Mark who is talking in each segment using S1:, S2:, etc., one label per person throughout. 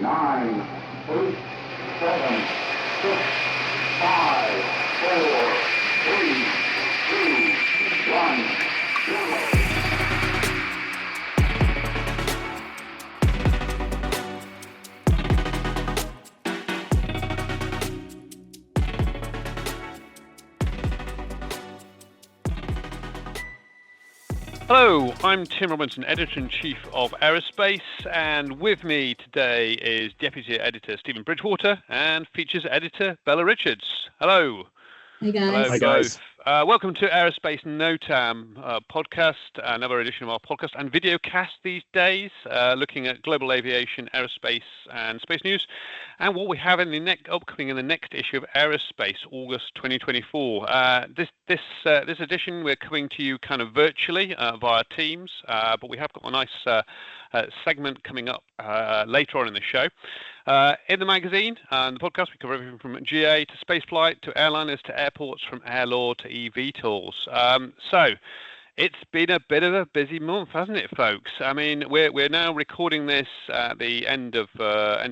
S1: 9, 8, 7, 6, 5, 4, 3, 2, 1, 0.
S2: Hello, I'm Tim Robinson, Editor-in-Chief of Aerospace, and with me today is Deputy Editor Stephen Bridgewater and Features Editor Bella Richards. Hello.
S3: Hey guys.
S2: Hello,
S4: Hi guys.
S2: welcome to Aerospace NOTAM podcast, another edition of our podcast and video cast these days, looking at global aviation, aerospace, and space news, and what we have in the upcoming in the next issue of Aerospace, August 2024. This edition we're coming to you kind of virtually via Teams, but we have got a nice segment coming up later on in the show. In the magazine and the podcast, we cover everything from GA to spaceflight to airliners to airports, from air law to eVTOLs. So it's been a bit of a busy month, hasn't it, folks? I mean, we're now recording this at the end of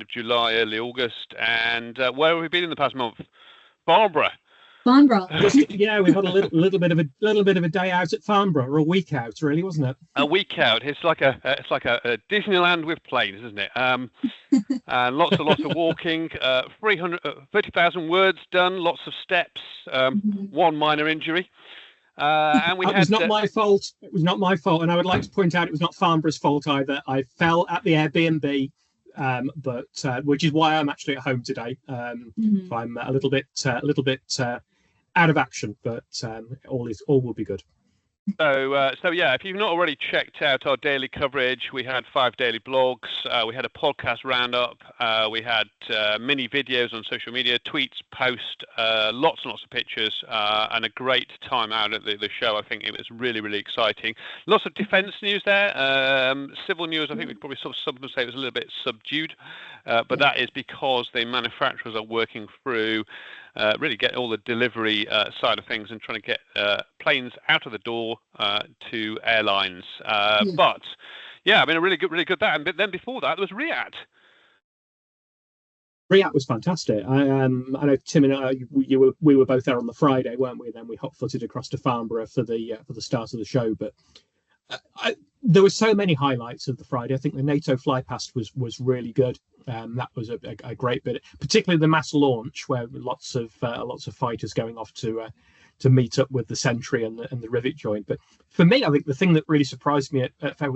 S2: July, early August, and where have we been in the past month? Farnborough.
S4: Yeah, we had a little bit of a day out at Farnborough, or a week out, really, wasn't it?
S2: A week out. It's like a Disneyland with planes, isn't it? And lots of walking. 30,000 words done. Lots of steps. One minor injury. And
S4: It was not my fault. It was not my fault, and I would like to point out it was not Farnborough's fault either. I fell at the Airbnb. But which is why I'm actually at home today. So I'm a little bit out of action, but all will be good.
S2: So yeah, if you've not already checked out our daily coverage, we had 5 daily blogs, we had a podcast roundup, we had mini videos on social media, tweets, posts, lots and lots of pictures, and a great time out at the show. I think it was really, really exciting. Lots of defence news there. Civil news, I think we'd probably some would say it was a little bit subdued, but that is because the manufacturers are working through really get all the delivery side of things and trying to get planes out of the door to airlines. But yeah, I mean, really good that. And then before that, there was RIAT.
S4: RIAT was fantastic. I know Tim and I, we were both there on the Friday, weren't we? Then we hot-footed across to Farnborough for the start of the show. But there were so many highlights of the Friday. I think the NATO flypast was really good. That was a great bit, particularly the mass launch, where lots of fighters going off to meet up with the Sentry and the rivet joint. But for me, I think the thing that really surprised me at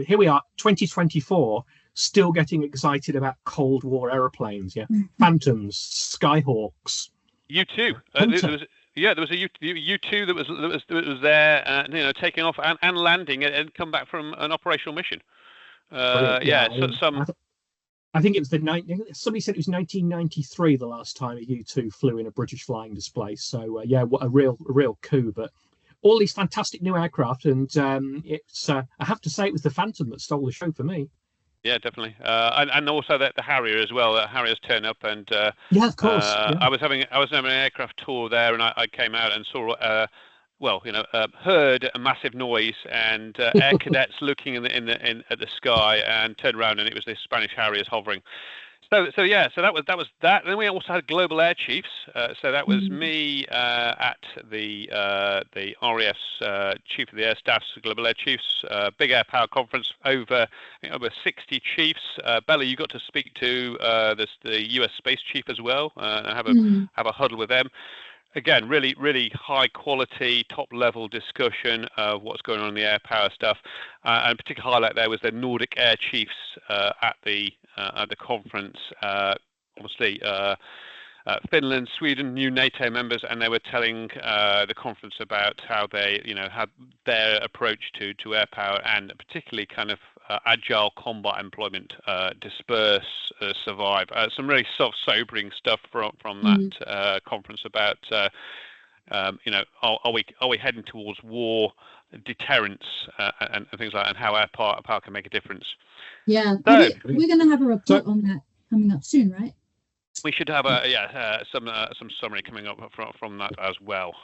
S4: here we are, 2024, still getting excited about Cold War aeroplanes. Yeah, Phantoms, Skyhawks.
S2: U2. There was a U2 that was there, taking off and landing and come back from an operational mission.
S4: I think it was somebody said it was 1993 the last time a U2 flew in a British flying display. So what a real coup. But all these fantastic new aircraft, and it's I have to say it was the Phantom that stole the show for me.
S2: Yeah, definitely, and also the Harrier as well. Harriers turn up, and
S4: yeah, of course.
S2: I was having an aircraft tour there, and I came out and saw. Heard a massive noise and air cadets looking at the sky, and turned around and it was this Spanish Harriers hovering. So that was that. Then we also had Global Air Chiefs. So that was me at the RAF's Chief of the Air Staff's Global Air Chiefs big air power conference. Over 60 chiefs. Bella, you got to speak to the US Space Chief as well and have a huddle with them. Again, really, really high quality, top level discussion of what's going on in the air power stuff. And a particular highlight there was the Nordic Air Chiefs at the conference. Obviously, Finland, Sweden, new NATO members, and they were telling the conference about how they, had their approach to air power, and particularly kind of agile combat employment, disperse, survive. Some really sobering stuff from that conference about, are we heading towards war, deterrence, and things like that, and how air power can make a difference.
S3: Yeah, so, we're going to have a report on that coming up soon, right?
S2: We should have some summary coming up from that as well.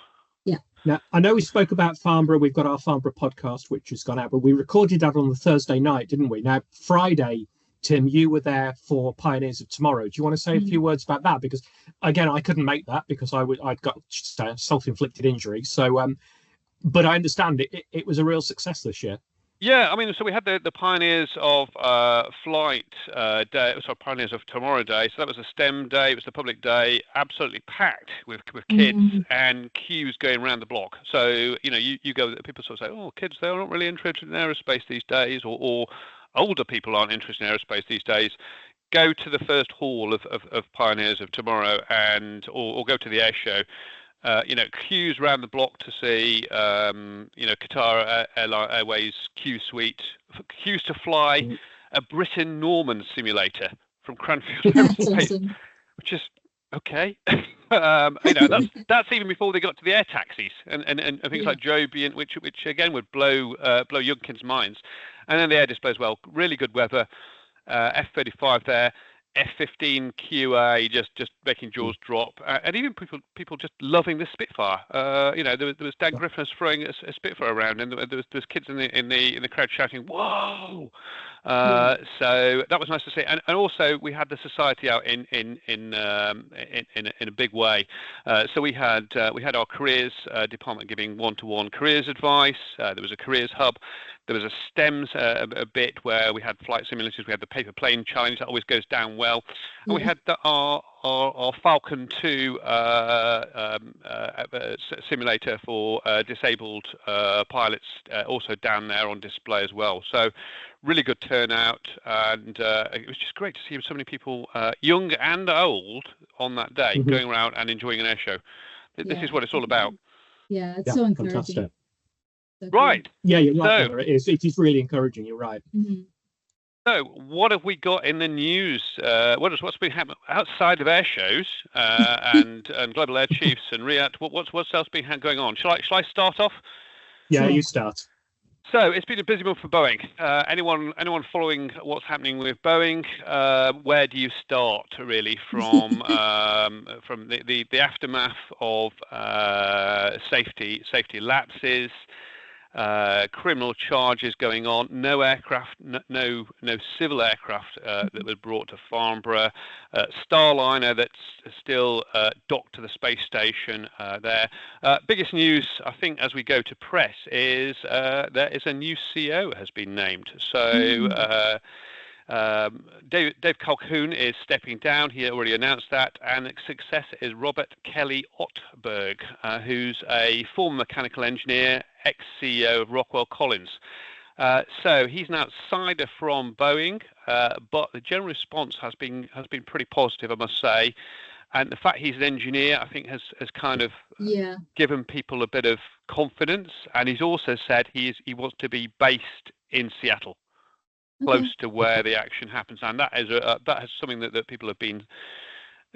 S4: Yeah. Now, I know we spoke about Farnborough. We've got our Farnborough podcast, which has gone out, but we recorded that on the Thursday night, didn't we? Now, Friday, Tim, you were there for Pioneers of Tomorrow. Do you want to say a few words about that? Because again, I couldn't make that because I'd got self-inflicted injury. So, but I understand it was a real success this year.
S2: Yeah, I mean, so we had the Pioneers of Flight Day, sorry, Pioneers of Tomorrow Day. So that was a STEM day. It was the public day, absolutely packed with kids and queues going around the block. So, you know, you go, people sort of say, oh, kids, they're not really interested in aerospace these days, or older people aren't interested in aerospace these days. Go to the first hall of Pioneers of Tomorrow or go to the air show. You know, queues around the block to see, you know, Qatar Airways Q Suite, queues to fly a Britain Norman simulator from Cranfield Aerospace,
S3: Awesome.
S2: which is okay. You know, that's even before they got to the air taxis and things like Joby, which again would blow young kids' minds. And then the air displays, well, really good weather, F-35 there. F-15 QA just making jaws drop, and even people just loving the Spitfire. You know, there was Dan Griffin throwing a Spitfire around, and there was kids in the crowd shouting "Whoa!" So that was nice to see, and also we had the society out in a big way. So we had our careers department giving one-to-one careers advice. There was a careers hub. There was a STEMS a bit where we had flight simulators. We had the paper plane challenge that always goes down well, and we had our Falcon 2 simulator for disabled pilots also down there on display as well. So really good turnout, and it was just great to see so many people, young and old, on that day going around and enjoying an air show. This is what it's all about.
S3: Yeah, it's so encouraging.
S4: Fantastic.
S3: So
S2: Right.
S4: Yeah, you're right. So, it is really encouraging. You're right.
S2: So, what have we got in the news? What's been happening outside of air shows and global air chiefs and RIAT? What's else been going on? Shall I start off?
S4: Yeah, you start.
S2: So it's been a busy month for Boeing. Anyone following what's happening with Boeing? Where do you start really from the aftermath of safety lapses? Criminal charges going on. No aircraft, no civil aircraft that was brought to Farnborough. Starliner that's still docked to the space station there. Biggest news, I think, as we go to press is there is a new CEO has been named. So Dave Calhoun is stepping down. He already announced that, and its successor is Robert Kelly Ottberg, who's a former mechanical engineer, ex-CEO of Rockwell Collins. So he's an outsider from Boeing, but the general response has been pretty positive, I must say. And the fact he's an engineer, I think, has kind of given people a bit of confidence. And he's also said he wants to be based in Seattle, close to where the action happens, and that is something that people have been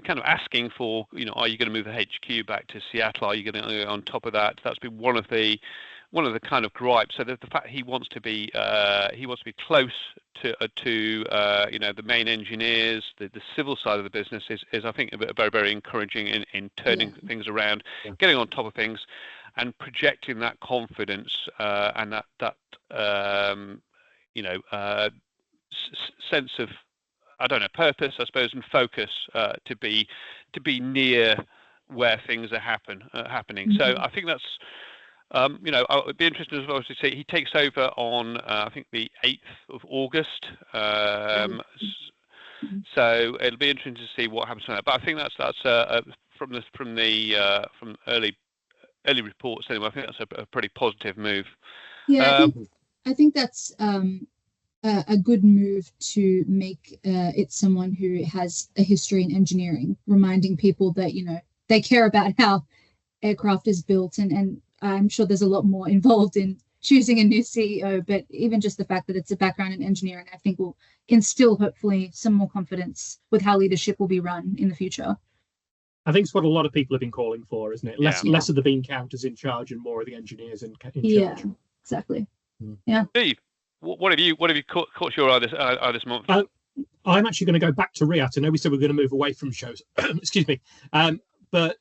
S2: kind of asking for. You know, are you going to move the HQ back to Seattle? Are you going to on top of that? That's been one of the kind of gripes. So the fact he wants to be close to you know, the main engineers, the civil side of the business is I think very, very encouraging in turning things around, getting on top of things, and projecting that confidence and that you know, sense of, I don't know, purpose, I suppose, and focus to be near where things are happening. So I think that's, you know, it'd be interesting as well to see. He takes over on I think the 8th of August. So it'll be interesting to see what happens from that. But I think that's from early reports anyway. I think that's a pretty positive move.
S3: Yeah, I think that's a good move to make it someone who has a history in engineering, reminding people that, you know, they care about how aircraft is built, and I'm sure there's a lot more involved in choosing a new CEO, but even just the fact that it's a background in engineering, I think will instill hopefully some more confidence with how leadership will be run in the future.
S4: I think it's what a lot of people have been calling for, isn't it? Less of the bean counters in charge and more of the engineers in charge.
S3: Yeah, exactly. Yeah.
S2: Steve, what have you caught your eye this month?
S4: I'm actually going to go back to RIAT. I know we said we're going to move away from shows. Excuse me. But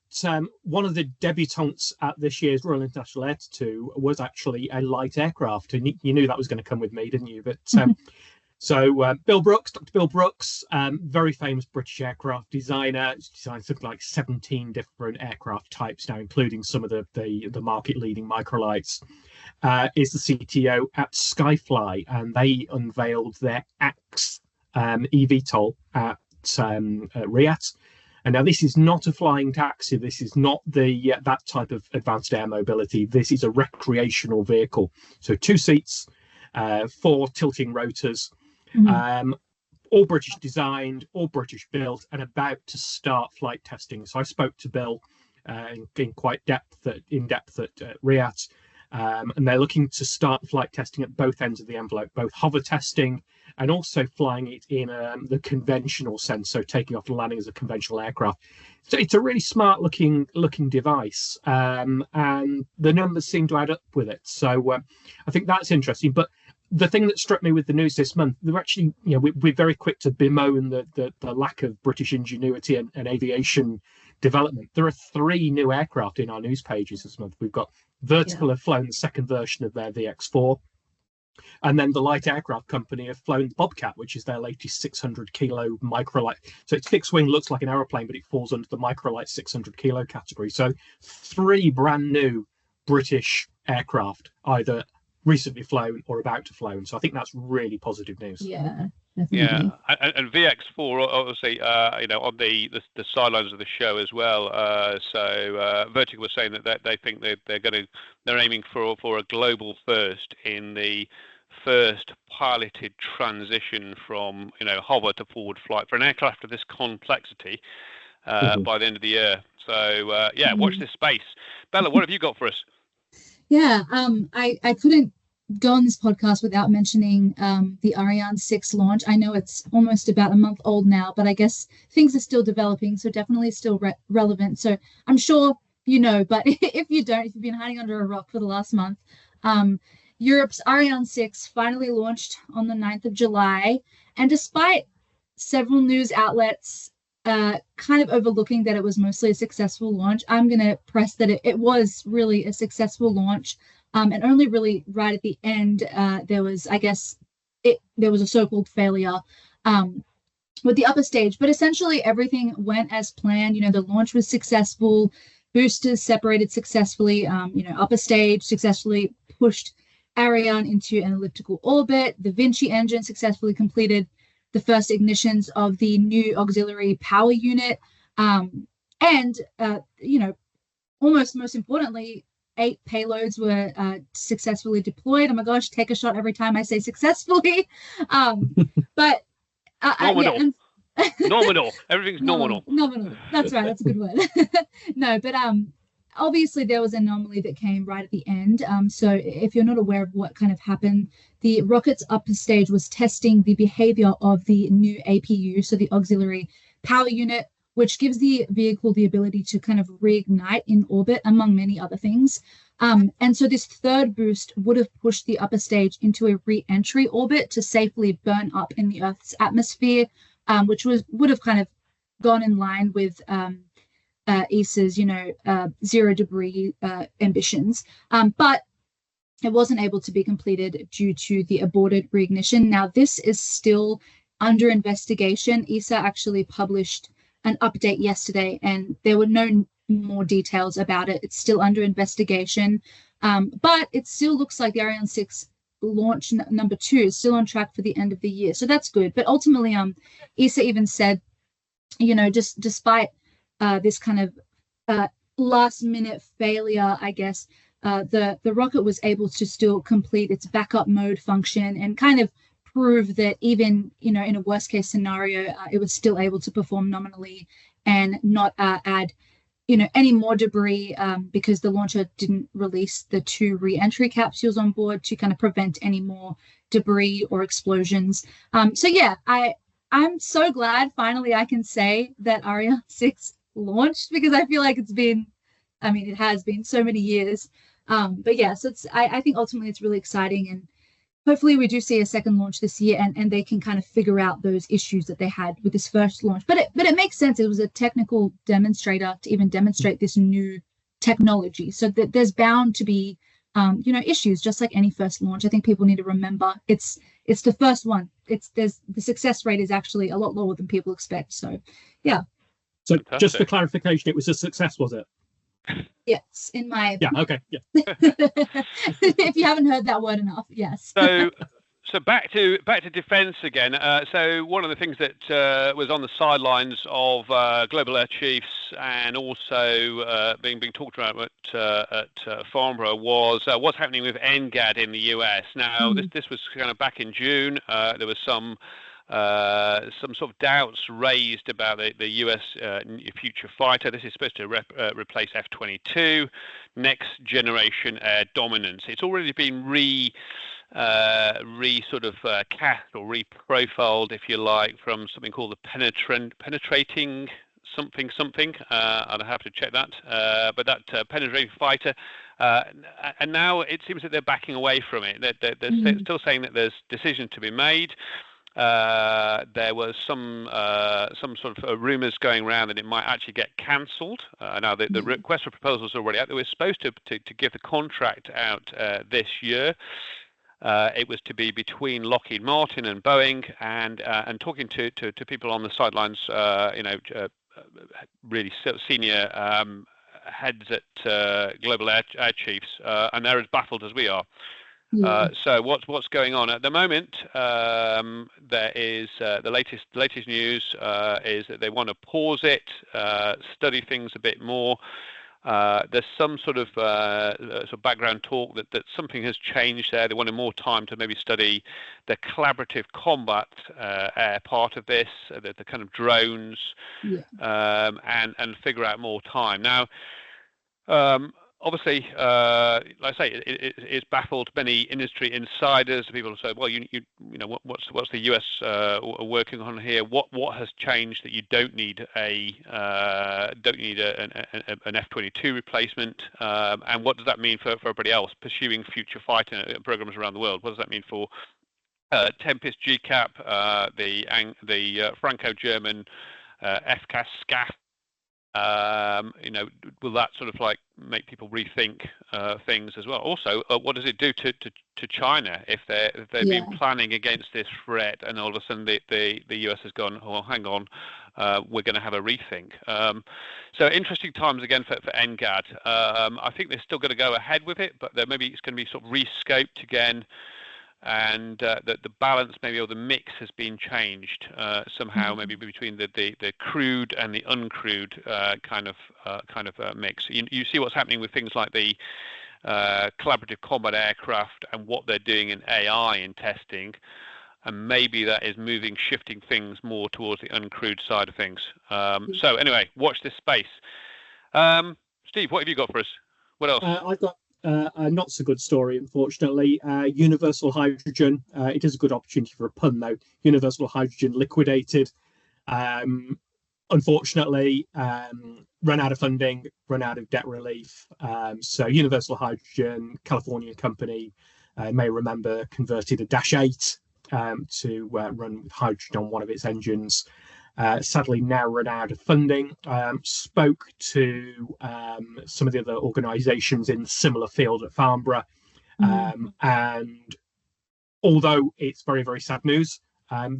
S4: one of the debutantes at this year's Royal International Air 2 was actually a light aircraft. And you knew that was going to come with me, didn't you? But So Dr. Bill Brooks, very famous British aircraft designer, designed something like 17 different aircraft types now, including some of the market-leading microlights, is the CTO at Skyfly, and they unveiled their AX eVTOL at RIAT. And now this is not a flying taxi. This is not the that type of advanced air mobility. This is a recreational vehicle. So 2 seats, 4 tilting rotors, all British designed, all British built, and about to start flight testing. So I spoke to Bill in quite in depth at RIAT, and they're looking to start flight testing at both ends of the envelope, both hover testing and also flying it in the conventional sense, so taking off and landing as a conventional aircraft. So it's a really smart looking device, and the numbers seem to add up with it. So I think that's interesting. But the thing that struck me with the news this month, they're actually, we're very quick to bemoan the lack of British ingenuity and aviation development. There are 3 new aircraft in our news pages this month. We've got Vertical have flown the second version of their VX4. And then the Light Aircraft Company have flown the Bobcat, which is their latest 600-kilo microlight. So its fixed wing looks like an aeroplane, but it falls under the microlight 600-kilo category. So 3 brand new British aircraft, either recently flown or about to flown. So I think that's really positive news.
S3: Yeah, definitely.
S2: Yeah, and VX4 obviously, on the sidelines of the show as well. So Vertical was saying that they think they're aiming for a global first in the first piloted transition from hover to forward flight for an aircraft of this complexity by the end of the year. So watch this space. Bella, what have you got for us?
S3: Yeah, I couldn't go on this podcast without mentioning the Ariane 6 launch. I know it's almost about a month old now, but I guess things are still developing, so definitely still relevant. So I'm sure but if you've been hiding under a rock for the last month, Europe's Ariane 6 finally launched on the 9th of July. And despite several news outlets kind of overlooking that it was mostly a successful launch, I'm going to press that it was really a successful launch. And only really right at the end, there was a so-called failure with the upper stage. But essentially, everything went as planned. The launch was successful. Boosters separated successfully. Upper stage successfully pushed Ariane into an elliptical orbit. The Vinci engine successfully completed the first ignitions of the new auxiliary power unit. Almost most importantly, 8 payloads were successfully deployed. Oh my gosh, take a shot every time I say successfully. But
S2: nominal. Nominal. Everything's nominal.
S3: Nominal. That's right. That's a good word. No, but obviously there was an anomaly that came right at the end. So if you're not aware of what kind of happened, the rocket's upper stage was testing the behavior of the new APU, so the auxiliary power unit, which gives the vehicle the ability to kind of reignite in orbit, among many other things. And so this third boost would have pushed the upper stage into a re-entry orbit to safely burn up in the Earth's atmosphere, which would have kind of gone in line with ESA's, zero debris ambitions. But it wasn't able to be completed due to the aborted reignition. Now, this is still under investigation. ESA actually published an update yesterday, and there were no more details about it. It's still under investigation, but it still looks like the Ariane 6 launch number 2 is still on track for the end of the year, so that's good. But ultimately, ESA even said, just despite this kind of last minute failure, I guess, the rocket was able to still complete its backup mode function and kind of prove that even in a worst case scenario, it was still able to perform nominally and not add any more debris, because the launcher didn't release the 2 re-entry capsules on board to kind of prevent any more debris or explosions. So yeah, I'm so glad finally I can say that Ariane 6 launched, because I feel like it has been so many years. But yeah, so I think ultimately it's really exciting, and hopefully we do see a second launch this year, and they can kind of figure out those issues that they had with this first launch. But it makes sense. It was a technical demonstrator to even demonstrate this new technology. So there's bound to be issues, just like any first launch. I think people need to remember it's it's the first one. The success rate is actually a lot lower than people expect. So, yeah.
S4: So
S2: Fantastic.
S4: just for clarification, it was a success, was it?
S3: Yes, in my
S4: Yeah. Okay. Yeah.
S3: if you haven't heard that word enough, yes.
S2: So back to defence again. So one of the things that was on the sidelines of global air chiefs and also being talked about at Farnborough was what's happening with Enad in the US. Now this was kind of back in June. There was some sort of doubts raised about the US future fighter. This is supposed to replace F-22, next generation air dominance. It's already been cast or reprofiled, if you like, from something called the penetrating something. I'll have to check that. But that penetrating fighter, and now it seems that they're backing away from it. They're still saying that there's decision to be made. There was some sort of rumours going around that it might actually get cancelled. Now the request for proposals are already out. They were supposed to give the contract out this year. It was to be between Lockheed Martin and Boeing, and talking to people on the sidelines, really senior heads at global air chiefs, and they're as baffled as we are. So what's going on at the moment? There is the latest news is that they want to pause it, study things a bit more. There's some sort of background talk that something has changed there. They wanted more time to maybe study the collaborative combat air part of this, the kind of drones, and figure out more time. Now, obviously, like I say, it's baffled many industry insiders. People say, "Well, you know, what's the US working on here? What has changed that you don't need an F-22 replacement? And what does that mean for everybody else pursuing future fighting programs around the world? What does that mean for Tempest GCAP, the Franco-German FCAS SCAF? Will that sort of like make people rethink things as well? Also, what does it do to China if they've been planning against this threat, and all of a sudden the US has gone, oh, hang on, we're going to have a rethink. So interesting times again for Enad. I think they're still going to go ahead with it, but maybe it's going to be sort of rescoped again. And the balance maybe, or the mix, has been changed somehow, maybe between the crewed and the uncrewed kind of mix. You see what's happening with things like the collaborative combat aircraft and what they're doing in AI in testing, and maybe that is shifting things more towards the uncrewed side of things. So anyway, watch this space. Steve, what have you got for us? What else?
S4: I've got a not so good story, unfortunately. Universal hydrogen. It is a good opportunity for a pun, though. Universal hydrogen liquidated. Unfortunately, run out of funding, run out of debt relief. So Universal Hydrogen, Californian company, may remember, converted a Dash 8 to run with hydrogen on one of its engines. Sadly now run out of funding. Spoke to some of the other organisations in similar field at Farnborough, and although it's very, very sad news,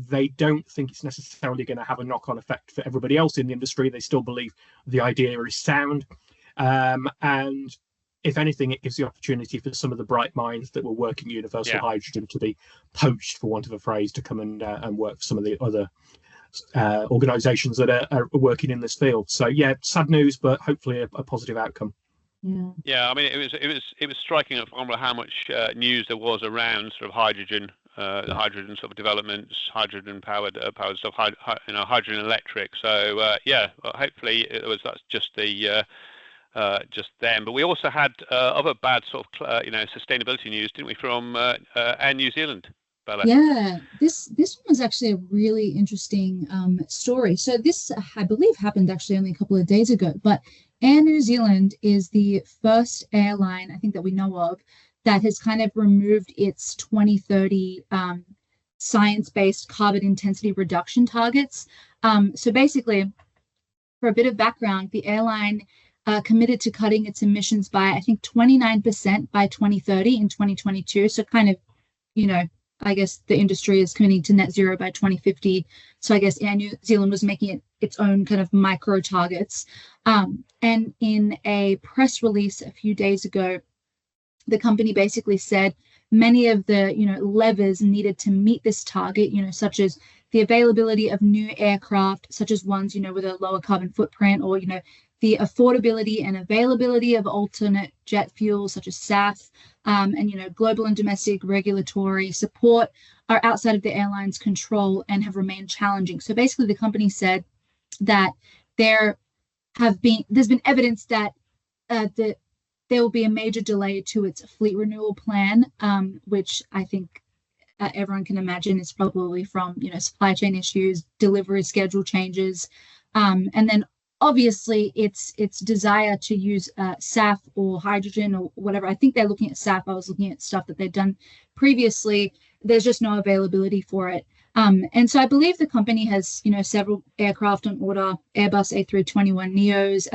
S4: they don't think it's necessarily going to have a knock-on effect for everybody else in the industry. They still believe the idea is sound, and if anything, it gives the opportunity for some of the bright minds that were working Universal Hydrogen to be poached, for want of a phrase, to come and work for some of the other organisations that are working in this field. So yeah, sad news, but hopefully a positive outcome.
S2: I mean, it was striking at Farnborough how much news there was around sort of hydrogen, the hydrogen sort of developments, hydrogen powered stuff, hydrogen electric. So hopefully that's just them. But we also had other bad sort of sustainability news, didn't we, from Air New Zealand? Bella.
S3: Yeah, this one was actually a really interesting story. So this, I believe, happened actually only a couple of days ago. But Air New Zealand is the first airline, I think, that we know of that has kind of removed its 2030 science-based carbon intensity reduction targets. So basically, for a bit of background, the airline committed to cutting its emissions by, I think, 29% by 2030 in 2022. So kind of, I guess the industry is committing to net zero by 2050. So I guess Air New Zealand was making it its own kind of micro targets. And in a press release a few days ago, the company basically said many of the levers needed to meet this target, such as the availability of new aircraft, such as ones with a lower carbon footprint, or the affordability and availability of alternate jet fuels such as SAF, and global and domestic regulatory support are outside of the airline's control and have remained challenging. So basically, the company said that there's been evidence that there will be a major delay to its fleet renewal plan, which I think everyone can imagine is probably from supply chain issues, delivery schedule changes, and then obviously its desire to use SAF or hydrogen or whatever. I think they're looking at SAF. I was looking at stuff that they've done previously. There's just no availability for it. And so I believe the company has, several aircraft on order, Airbus A321neos,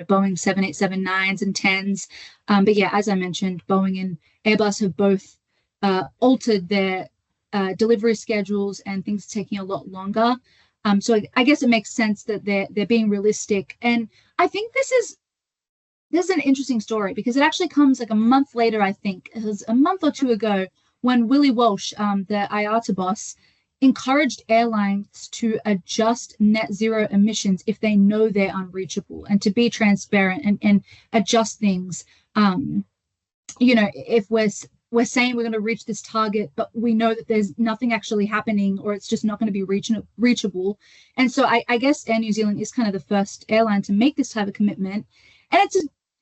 S3: Boeing 787-9s and 10s. But yeah, as I mentioned, Boeing and Airbus have both altered their delivery schedules, and things are taking a lot longer. So I guess it makes sense that they're being realistic. And I think this is an interesting story, because it actually comes like a month later. I think it was a month or two ago when Willie Walsh, the IATA boss, encouraged airlines to adjust net zero emissions if they know they're unreachable, and to be transparent and adjust things. If we're saying we're going to reach this target, but we know that there's nothing actually happening, or it's just not going to be reachable. And so I guess Air New Zealand is kind of the first airline to make this type of commitment. And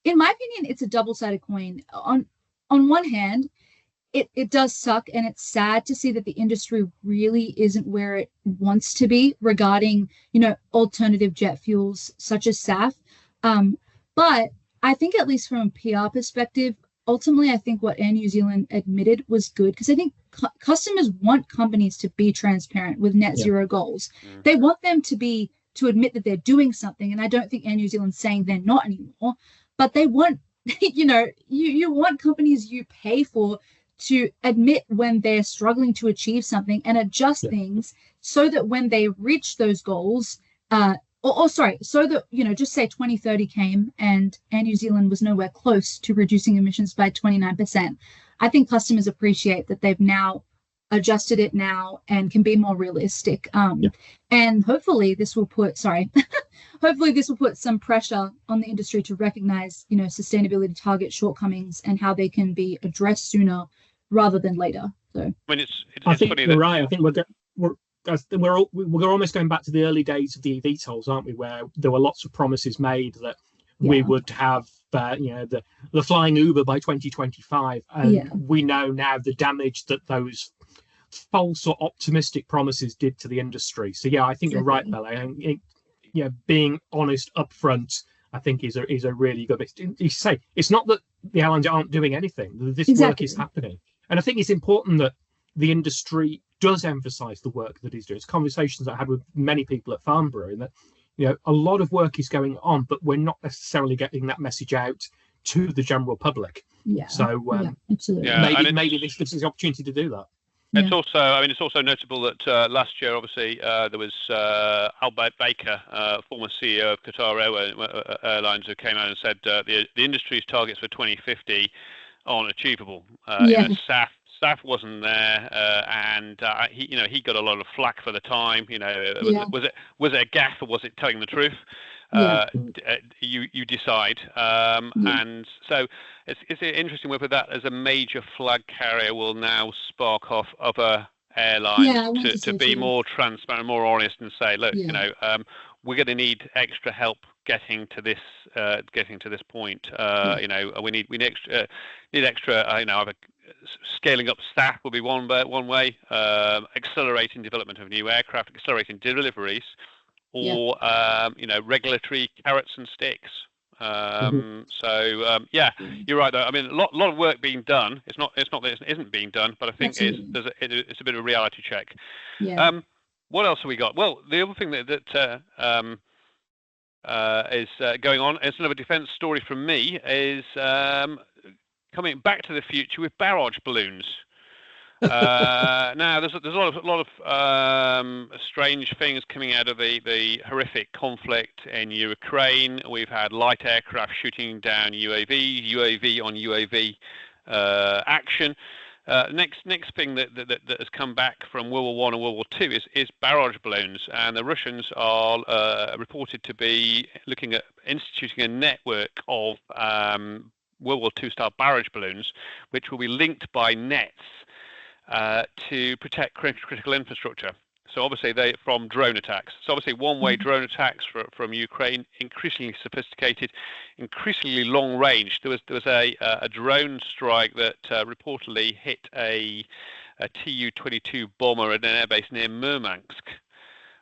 S3: in my opinion, it's a double-sided coin. On one hand, it does suck, and it's sad to see that the industry really isn't where it wants to be regarding, alternative jet fuels such as SAF. But I think, at least from a PR perspective, ultimately, I think what Air New Zealand admitted was good, because I think customers want companies to be transparent with net zero goals. Mm. They want them to admit that they're doing something, and I don't think Air New Zealand's saying they're not anymore. But they want, you want companies you pay for to admit when they're struggling to achieve something and adjust things, so that when they reach those goals, so that, just say 2030 came and Air New Zealand was nowhere close to reducing emissions by 29%. I think customers appreciate that they've now adjusted it now and can be more realistic. And hopefully this will put some pressure on the industry to recognize, sustainability target shortcomings and how they can be addressed sooner rather than later. So
S4: I think funny you're right. I think we're almost going back to the early days of the eVTOLs, aren't we? Where there were lots of promises made that we would have, the flying Uber by 2025, and we know now the damage that those false or optimistic promises did to the industry. So I think you're right, Bella. And being honest upfront, I think is a really good bit. You say it's not that the airlines aren't doing anything. This work is happening, and I think it's important that the industry does emphasize the work that he's doing. It's conversations that I had with many people at Farnborough, and that a lot of work is going on, but we're not necessarily getting that message out to the general public. So absolutely. Maybe this is the opportunity to do that.
S2: It's also notable that last year, obviously, there was Albert Baker, former CEO of Qatar Airlines, who came out and said the industry's targets for 2050 aren't achievable. SAF wasn't there, and he got a lot of flack for the time. Was it a gaffe, or was it telling the truth? You decide. And so it's interesting whether that, as a major flag carrier, will now spark off other airlines to be more transparent, more honest, and say, look, we're going to need extra help getting to this point. We need extra. Either scaling up staff will be one way, accelerating development of new aircraft, accelerating deliveries, or regulatory carrots and sticks. So you're right though. I mean, a lot of work being done. It's not that it isn't being done, but I think it's a bit of a reality check. What else have we got? Well, the other thing that is going on, it's another defence story from me, is coming back to the future with barrage balloons. Now, there's a lot of strange things coming out of the horrific conflict in Ukraine. We've had light aircraft shooting down UAVs, UAV on UAV action. Next thing that has come back from World War One and World War Two is barrage balloons, and the Russians are reported to be looking at instituting a network of World War II style barrage balloons, which will be linked by nets to protect critical infrastructure. So obviously from drone attacks. So obviously one-way drone attacks from Ukraine, increasingly sophisticated, increasingly long range. There was a drone strike that reportedly hit a Tu-22 bomber at an airbase near Murmansk,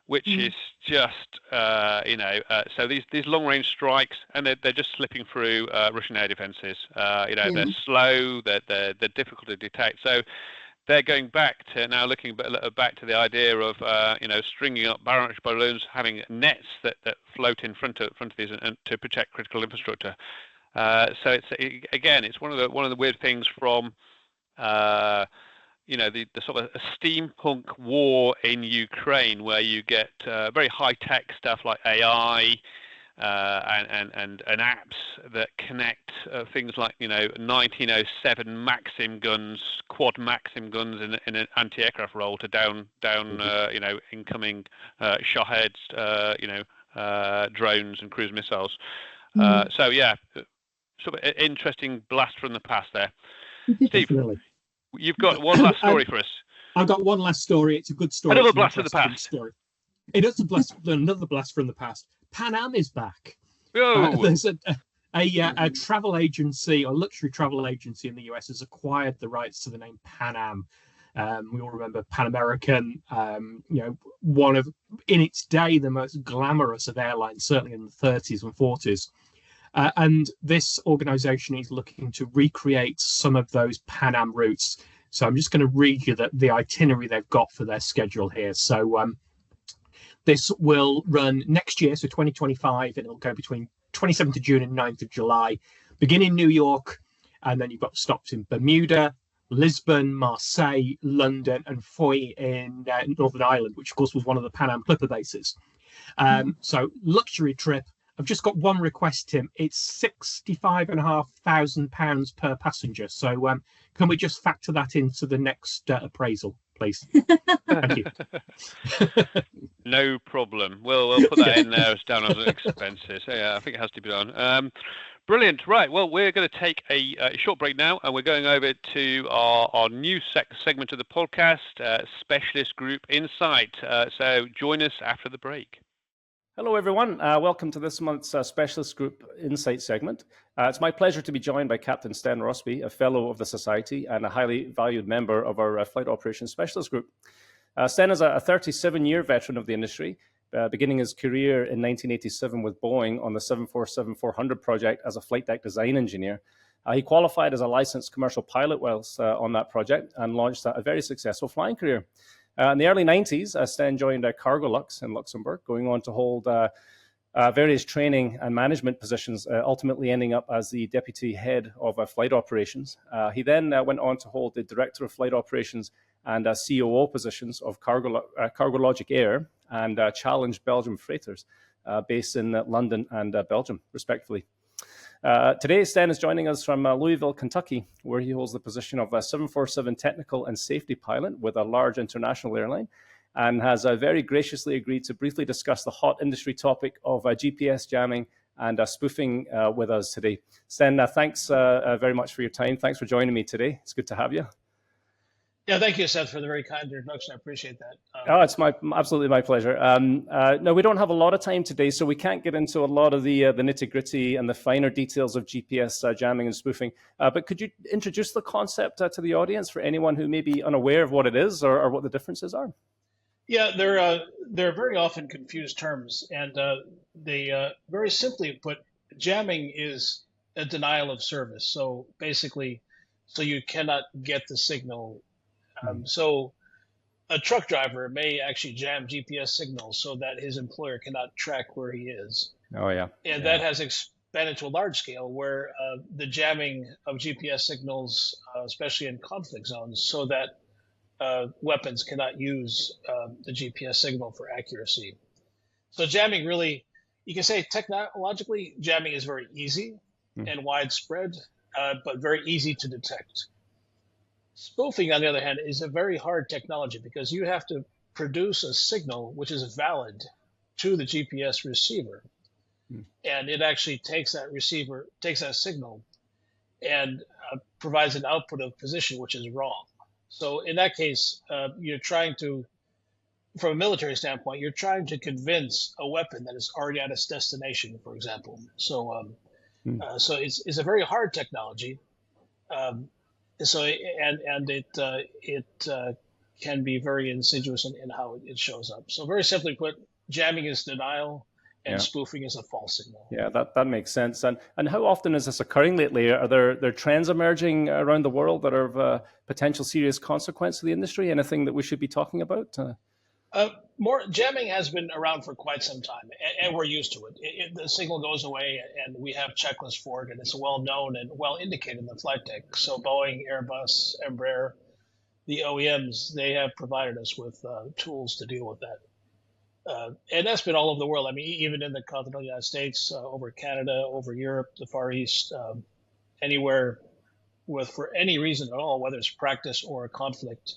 S2: which is just so these long range strikes, and they're just slipping through Russian air defenses. They're slow, they're difficult to detect. So they're going back to now looking back to the idea of stringing up barrage balloons, having nets that float in front of these and to protect critical infrastructure. So it's one of the weird things from the sort of a steampunk war in Ukraine, where you get very high tech stuff like AI and apps that connect things like 1907 Maxim guns, quad Maxim guns in an anti-aircraft role to down incoming Shaheds, drones and cruise missiles. So yeah, sort of an interesting blast from the past there. Steve, you've got one last story for us.
S4: I've got one last story. It's a good story.
S2: Another blast from the past.
S4: Story. It is another blast from the past. Pan Am is back.
S2: There's
S4: a travel agency or luxury travel agency in the US has acquired the rights to the name Pan Am. We all remember Pan American, one of, in its day, the most glamorous of airlines, certainly in the 30s and 40s. And this organization is looking to recreate some of those Pan Am routes. So I'm just going to read you the itinerary they've got for their schedule here. So this will run next year, so 2025, and it'll go between 27th of June and 9th of July, begin in New York, and then you've got stops in Bermuda, Lisbon, Marseille, London, and Foy in Northern Ireland, which of course was one of the Pan Am Clipper bases. So luxury trip. I've just got one request, Tim. It's £65,500 per passenger. So can we just factor that into the next appraisal, please? Thank you.
S2: No problem. We'll put that in there as down as expenses. Yeah, I think it has to be done. Brilliant. Right. Well, we're going to take a short break now, and we're going over to our new segment of the podcast, Specialist Group Insight. So join us after the break.
S5: Hello, everyone. Welcome to this month's Specialist Group Insight segment. It's my pleasure to be joined by Captain Stan Rosby, a Fellow of the Society and a highly valued member of our Flight Operations Specialist Group. Stan is a 37-year veteran of the industry, beginning his career in 1987 with Boeing on the 747-400 project as a flight deck design engineer. He qualified as a licensed commercial pilot whilst on that project and launched a very successful flying career. In the early 90s, Stan joined Cargolux in Luxembourg, going on to hold various training and management positions, ultimately ending up as the deputy head of flight operations. He then went on to hold the director of flight operations and COO positions of Cargologic Air and Challenge Belgium Freighters, based in London and Belgium, respectively. Today, Stan is joining us from Louisville, Kentucky, where he holds the position of a 747 technical and safety pilot with a large international airline, and has very graciously agreed to briefly discuss the hot industry topic of GPS jamming and spoofing with us today. Stan, thanks very much for your time. Thanks for joining me today. It's good to have you.
S6: Yeah, thank you, Seth, for the very kind introduction. I appreciate that.
S5: It's absolutely my pleasure. No, we don't have a lot of time today, so we can't get into a lot of the nitty-gritty and the finer details of GPS jamming and spoofing. But could you introduce the concept to the audience for anyone who may be unaware of what it is or what the differences are?
S6: Yeah, they're very often confused terms, and they very simply put, jamming is a denial of service. So basically, you cannot get the signal. So a truck driver may actually jam GPS signals so that his employer cannot track where he is.
S5: Oh, yeah.
S6: And that has expanded to a large scale where the jamming of GPS signals, especially in conflict zones, so that weapons cannot use the GPS signal for accuracy. So jamming really, you can say technologically, jamming is very easy and widespread, but very easy to detect. Spoofing, on the other hand, is a very hard technology because you have to produce a signal which is valid to the GPS receiver. And it actually takes that signal and provides an output of position which is wrong. So in that case, you're trying to, from a military standpoint, you're trying to convince a weapon that is already at its destination, for example. So so it's a very hard technology. So it can be very insidious in how it shows up. So very simply put, jamming is denial, and spoofing is a false signal.
S5: Yeah, that makes sense. And how often is this occurring lately? Are there trends emerging around the world that are of potential serious consequence to the industry? Anything that we should be talking about?
S6: More jamming has been around for quite some time, and we're used to it. The signal goes away, and we have checklists for it, and it's well known and well indicated in the flight deck. So Boeing, Airbus, Embraer, the OEMs, they have provided us with tools to deal with that. And that's been all over the world. I mean, even in the continental United States, over Canada, over Europe, the Far East, anywhere for any reason at all, whether it's practice or a conflict,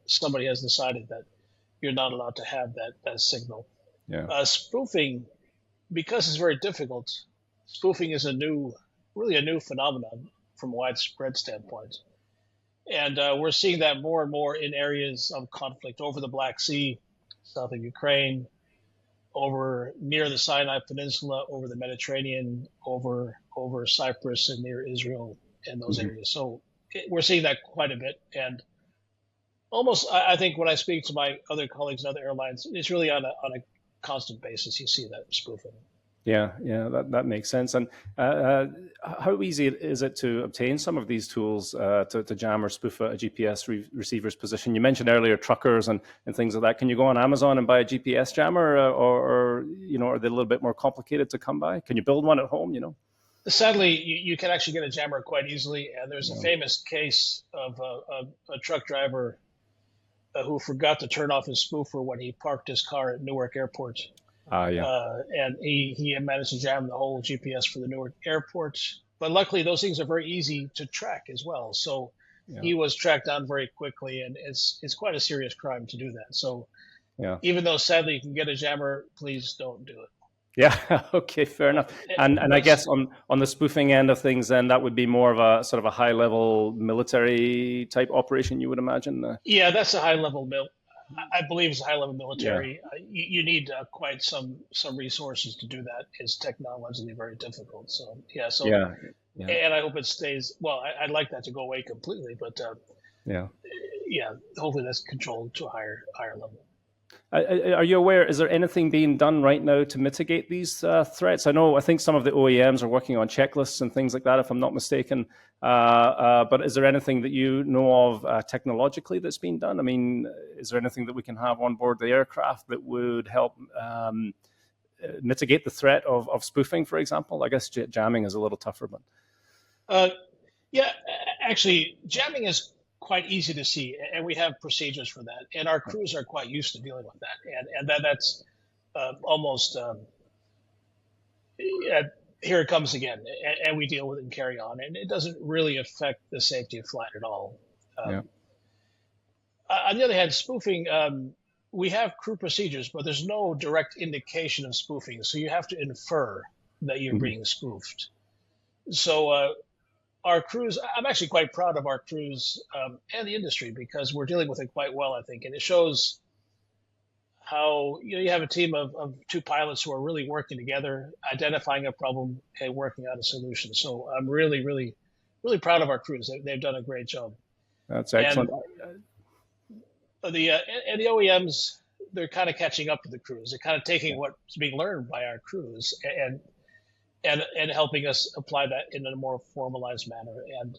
S6: somebody has decided that you're not allowed to have that signal. Spoofing, because it's very difficult, spoofing is really a new phenomenon from a widespread standpoint. And we're seeing that more and more in areas of conflict over the Black Sea, south of Ukraine, over near the Sinai Peninsula, over the Mediterranean, over Cyprus and near Israel and those areas. So we're seeing that quite a bit. And almost, I think when I speak to my other colleagues in other airlines, it's really on a constant basis you see that spoofing.
S5: Yeah, that makes sense. And how easy is it to obtain some of these tools to jam or spoof a GPS receiver's position? You mentioned earlier truckers and things like that. Can you go on Amazon and buy a GPS jammer, or are they a little bit more complicated to come by? Can you build one at home?
S6: Sadly, you can actually get a jammer quite easily. And there's a famous case of a truck driver who forgot to turn off his spoofer when he parked his car at Newark Airport. And he managed to jam the whole GPS for the Newark Airport. But luckily, those things are very easy to track as well. So he was tracked down very quickly, and it's quite a serious crime to do that. So even though sadly you can get a jammer, please don't do it.
S5: Yeah. Okay. Fair enough. And I guess on the spoofing end of things, then that would be more of a sort of a high level military type operation, you would imagine.
S6: Yeah, that's a high level I believe it's a high level military. You need quite some resources to do that. It's technologically very difficult. So and I hope it stays. Well, I'd like that to go away completely, but hopefully that's controlled to a higher level.
S5: Are you aware, is there anything being done right now to mitigate these threats? I think some of the OEMs are working on checklists and things like that, if I'm not mistaken. But is there anything that you know of technologically that's being done? I mean, is there anything that we can have on board the aircraft that would help mitigate the threat of spoofing, for example? I guess jamming is a little tougher, but...
S6: actually, jamming is quite easy to see, and we have procedures for that, and our crews are quite used to dealing with that, and that's almost here it comes again, and we deal with it and carry on, and it doesn't really affect the safety of flight at all. On the other hand, spoofing, we have crew procedures, but there's no direct indication of spoofing, so you have to infer that you're being spoofed. So our crews, I'm actually quite proud of our crews and the industry because we're dealing with it quite well, I think. And it shows how you have a team of two pilots who are really working together, identifying a problem and working out a solution. So I'm really, really, really proud of our crews. They've done a great job.
S5: That's excellent.
S6: And the OEMs, they're kind of catching up to the crews. They're kind of taking what's being learned by our crews and helping us apply that in a more formalized manner. And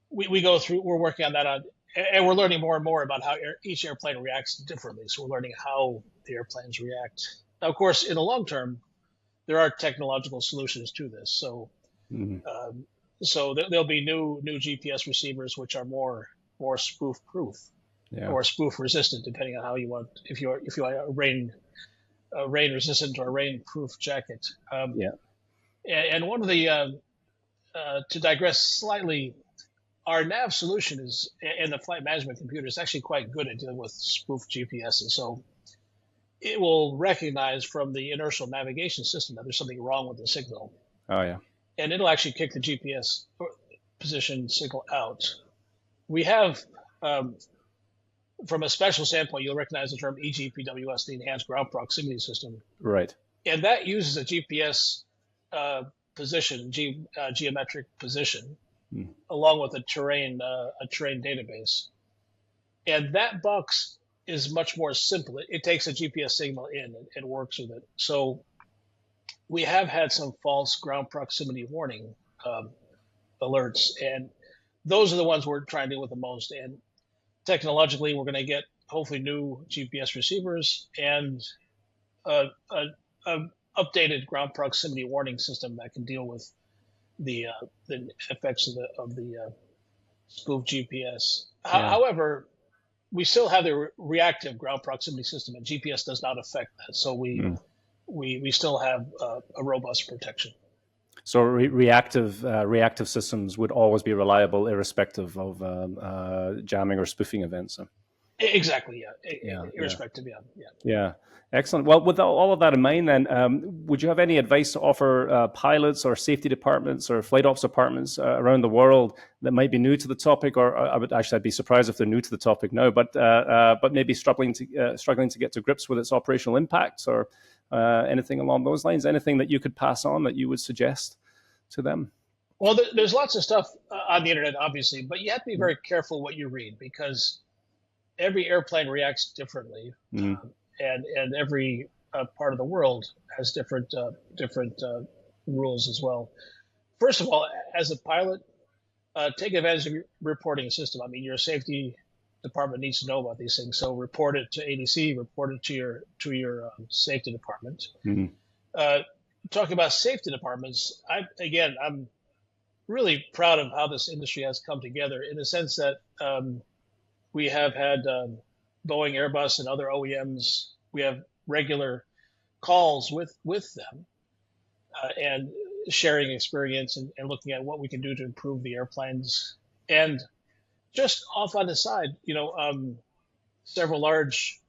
S6: we go through, we're working on that, and we're learning more and more about how each airplane reacts differently. So we're learning how the airplanes react. Now, of course, in the long term, there are technological solutions to this. So so there'll be new GPS receivers which are more more spoof proof or spoof resistant, depending on how you want. If you want a rain resistant or rain proof jacket. And one of the to digress slightly, our nav solution is, and the flight management computer is actually quite good at dealing with spoof GPSs. So it will recognize from the inertial navigation system that there's something wrong with the signal.
S5: Oh yeah.
S6: And it'll actually kick the GPS position signal out. We have, from a special standpoint, you'll recognize the term EGPWS, the Enhanced Ground Proximity System.
S5: Right.
S6: And that uses a GPS position, geometric position, along with a terrain database. And that box is much more simple. It takes a GPS signal in and works with it. So we have had some false ground proximity warning alerts, and those are the ones we're trying to deal with the most. And technologically, we're going to get hopefully new GPS receivers and an updated ground proximity warning system that can deal with the effects of the spoof GPS. However, we still have the reactive ground proximity system, and GPS does not affect that. So we still have a robust protection.
S5: So reactive systems would always be reliable, irrespective of jamming or spoofing events.
S6: Exactly. Yeah. Irrespective.
S5: Yeah. Excellent. Well, with all of that in mind, then, would you have any advice to offer pilots or safety departments or flight ops departments around the world that might be new to the topic, or I'd be surprised if they're new to the topic now, but maybe struggling to get to grips with its operational impacts, or anything along those lines? Anything that you could pass on that you would suggest to them?
S6: Well, there's lots of stuff on the internet, obviously, but you have to be very careful what you read, because every airplane reacts differently. And every part of the world has different rules as well. First of all, as a pilot, take advantage of your reporting system. I mean, your safety department needs to know about these things, so report it to ADC, report it to your safety department. Talking about safety departments, I'm really proud of how this industry has come together, in the sense that we have had Boeing, Airbus, and other OEMs. We have regular calls with them and sharing experience and looking at what we can do to improve the airplanes. And just off on the side, several large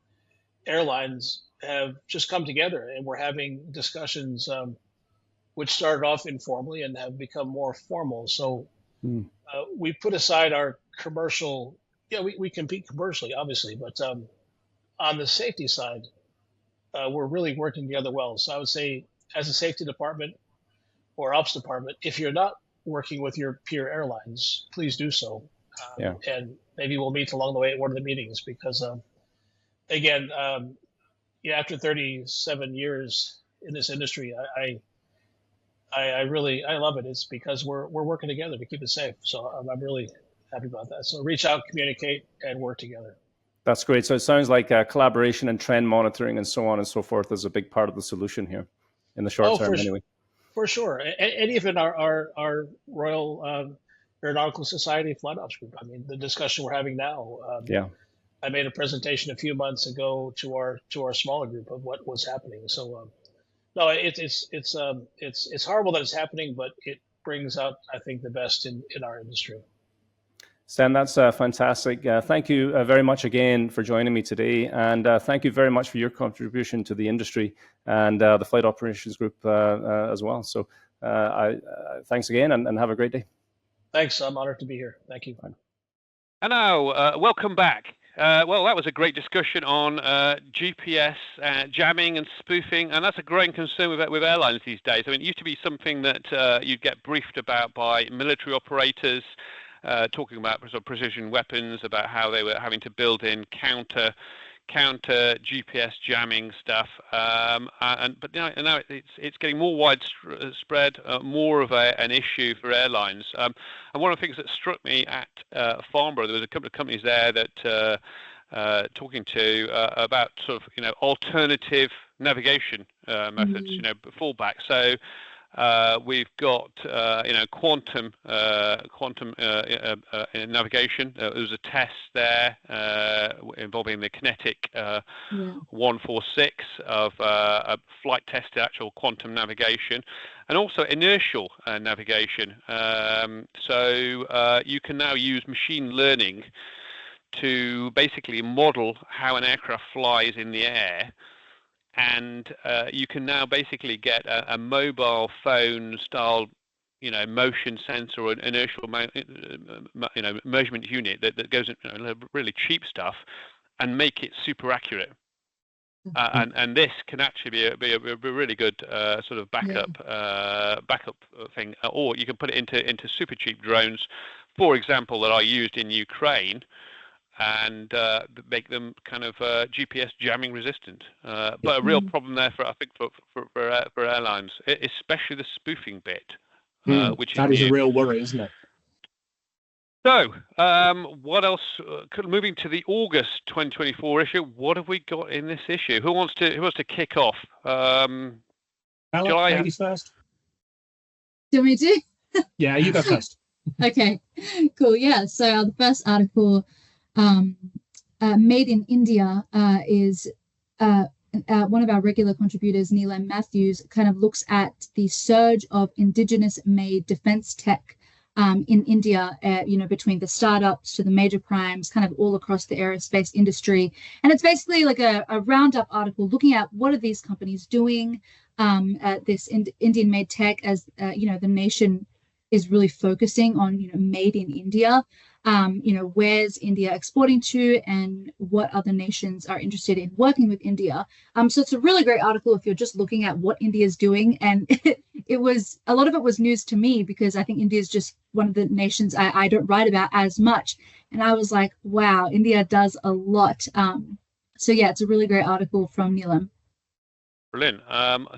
S6: airlines have just come together, and we're having discussions which started off informally and have become more formal. So we put aside our commercial. Yeah, we compete commercially, obviously, but on the safety side, we're really working together well. So I would say, as a safety department or ops department, if you're not working with your peer airlines, please do so. And maybe we'll meet along the way at one of the meetings, because, after 37 years in this industry, I really love it. It's because we're working together to keep it safe. So I'm really happy about that. So reach out, communicate, and work together. That's great. So it sounds like collaboration and trend monitoring and so on and so forth is a big part of the solution here in the short term, anyway. For sure. And even our Royal Aeronautical Society Flight Ops Group. I mean, the discussion we're having now. I made a presentation a few months ago to our smaller group of what was happening. So no, it's horrible that it's happening, but it brings out, I think, the best in our industry. Stan, that's fantastic. Thank you very much again for joining me today, and thank you very much for your contribution to the industry and the Flight Operations Group as well. So thanks again, and have a great day. Thanks. I'm honored to be here. Thank you.
S2: And now, welcome back. Well, that was a great discussion on GPS jamming and spoofing, and that's a growing concern with airlines these days. I mean, it used to be something that you'd get briefed about by military operators, talking about sort of precision weapons, about how they were having to build in counter GPS jamming stuff, but now it's getting more widespread, more of an issue for airlines. And one of the things that struck me at Farnborough, there was a couple of companies there that talking to about sort of alternative navigation methods, fallback. So We've got quantum navigation. There was a test there involving the Kinetic 146 of a flight tested actual quantum navigation, and also inertial navigation. So you can now use machine learning to basically model how an aircraft flies in the air, and you can now basically get a mobile phone style, motion sensor or an inertial, measurement unit that goes in really cheap stuff, and make it super accurate. And this can actually be a really good sort of backup thing, or you can put it into super cheap drones, for example, that I used in Ukraine, and make them kind of GPS jamming resistant. But a real problem there for airlines, especially the spoofing bit, which
S4: that is a real worry, isn't it?
S2: So, what else? Moving to the August 2024 issue, what have we got in this issue? Who wants to kick off?
S4: Ladies first.
S3: Do you want me to?
S4: Yeah, you go first.
S3: Okay, cool. Yeah. So the first article, Made in India, is one of our regular contributors, Neelam Matthews, kind of looks at the surge of indigenous-made defense tech in India, between the startups to the major primes, kind of all across the aerospace industry. And it's basically like a roundup article looking at what are these companies doing, this Indian-made tech, as the nation is really focusing on, made in India. Where's India exporting to, and what other nations are interested in working with India. So it's a really great article if you're just looking at what India is doing. And it was, a lot of it was news to me, because I think India is just one of the nations I don't write about as much. And I was like, wow, India does a lot. So yeah, it's a really great article from Neelam.
S2: Brilliant.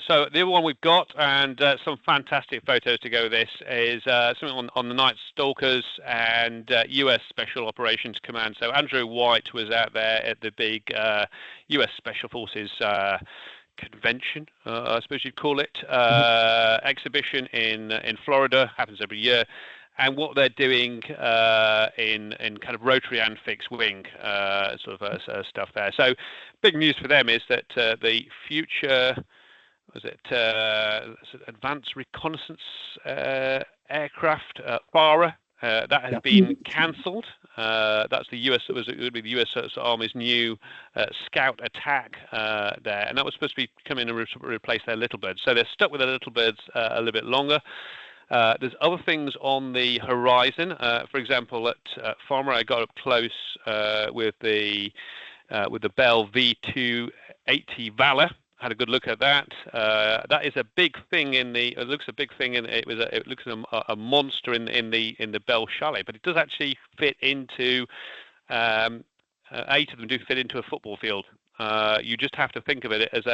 S2: So the other one we've got, and some fantastic photos to go with this, is something on the Night Stalkers and US Special Operations Command. So Andrew White was out there at the big US Special Forces convention, I suppose you'd call it, exhibition in Florida. Happens every year. And what they're doing in kind of rotary and fixed wing stuff there. So big news for them is that the future, advanced reconnaissance aircraft, FARA, that has been cancelled. That's the US. It would be the US Army's new Scout attack there, and that was supposed to be coming to replace their Little Birds. So they're stuck with their Little Birds a little bit longer. There's other things on the horizon. For example, at Farmer, I got up close with the Bell V280 Valor. Had a good look at that. That is a big thing it looks a big thing, and it looks a monster in the Bell Chalet, but it does actually fit into 8 of them do fit into a football field. You just have to think of it as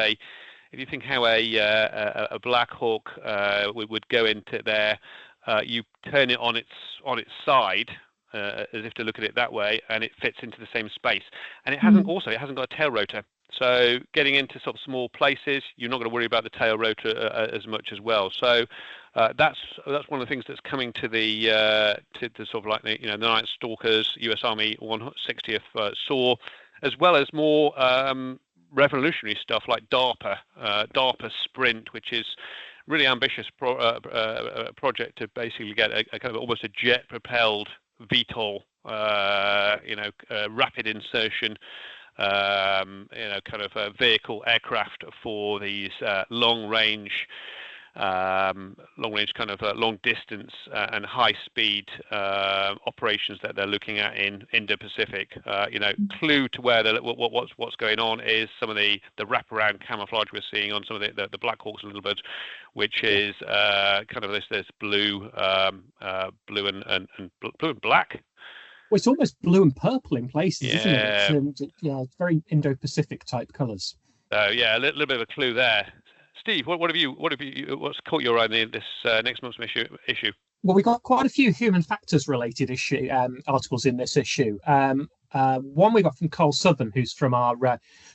S2: if you think how a Black Hawk would go into there, you turn it on its side, as if to look at it that way, and it fits into the same space. And it hasn't got a tail rotor. So getting into sort of small places, you're not going to worry about the tail rotor as much as well. So that's one of the things that's coming to the sort of like the Night Stalkers, US Army 160th SAW, as well as more revolutionary stuff like DARPA Sprint, which is really ambitious project to basically get a kind of almost a jet propelled VTOL, rapid insertion, kind of a vehicle aircraft for these long range kind of long distance and high speed operations that they're looking at in Indo-Pacific. Clue to where what's going on is some of the wraparound camouflage we're seeing on some of the Black Hawks and Little Birds, which is kind of this blue and black.
S4: Well, it's almost blue and purple in places, isn't it? It's very Indo-Pacific type colours.
S2: So yeah, a little bit of a clue there. Steve, what's caught your eye in this next month's issue?
S4: Well, we got quite a few human factors related articles in this issue. One we got from Cole Southern, who's from our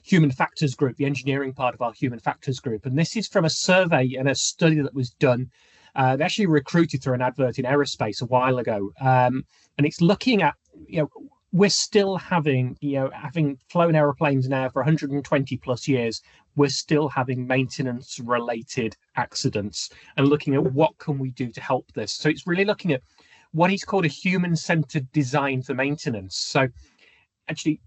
S4: human factors group, the engineering part of our human factors group. And this is from a survey and a study that was done. They actually recruited through an advert in aerospace a while ago. And it's looking at, we're still having flown aeroplanes now for 120 plus years. We're still having maintenance related accidents, and looking at what can we do to help this. So it's really looking at what he's called a human-centered design for maintenance. So actually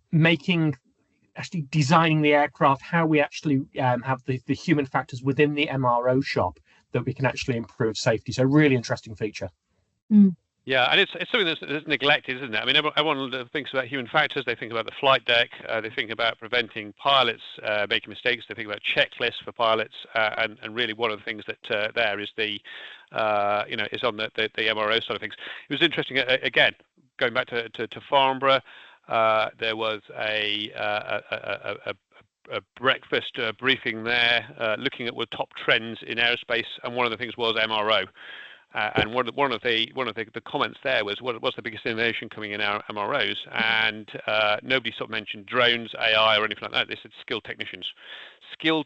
S4: designing the aircraft, how we actually have the human factors within the MRO shop that we can actually improve safety. So really interesting feature.
S2: Yeah, and it's something that's neglected, isn't it? I mean, everyone thinks about human factors. They think about the flight deck. They think about preventing pilots making mistakes. They think about checklists for pilots. And really, one of the things that there is is on the MRO side of things. It was interesting. Again, going back to Farnborough, there was a breakfast briefing there, looking at what top trends in aerospace, and one of the things was MRO. And one of the comments there was, what's the biggest innovation coming in our MROs? And nobody sort of mentioned drones, AI, or anything like that. They said skilled technicians.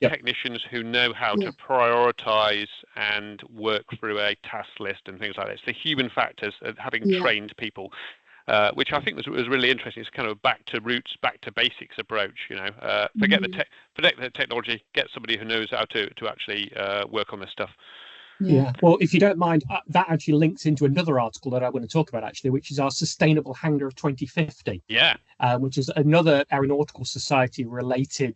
S2: Technicians who know how to prioritize and work through a task list and things like that. It's the human factors of having trained people, which I think was really interesting. It's kind of back to roots, back to basics approach. Forget the technology, get somebody who knows how to actually work on this stuff.
S4: Yeah. Well, if you don't mind, that actually links into another article that I want to talk about, actually, which is our Sustainable Hangar of 2050.
S2: Yeah.
S4: Which is another Aeronautical Society related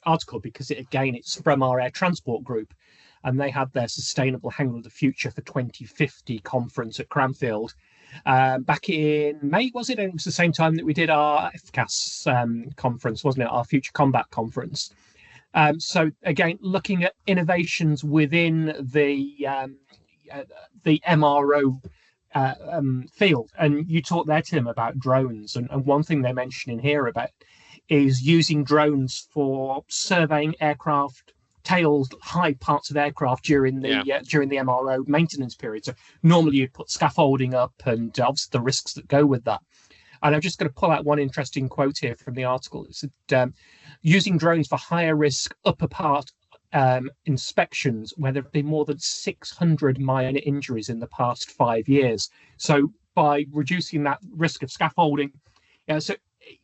S4: article, because it's from our air transport group, and they had their Sustainable Hangar of the Future for 2050 conference at Cranfield back in May, was it? And it was the same time that we did our FCAS conference, wasn't it? Our Future Combat Conference. So again, looking at innovations within the MRO field, and you talked there, Tim, about drones, and one thing they mention in here about is using drones for surveying aircraft tails, high parts of aircraft during the MRO maintenance period. So normally you'd put scaffolding up, and obviously the risks that go with that. And I'm just going to pull out one interesting quote here from the article. It's that, using drones for higher risk upper part inspections, where there have been more than 600 minor injuries in the past 5 years. So by reducing that risk of scaffolding, so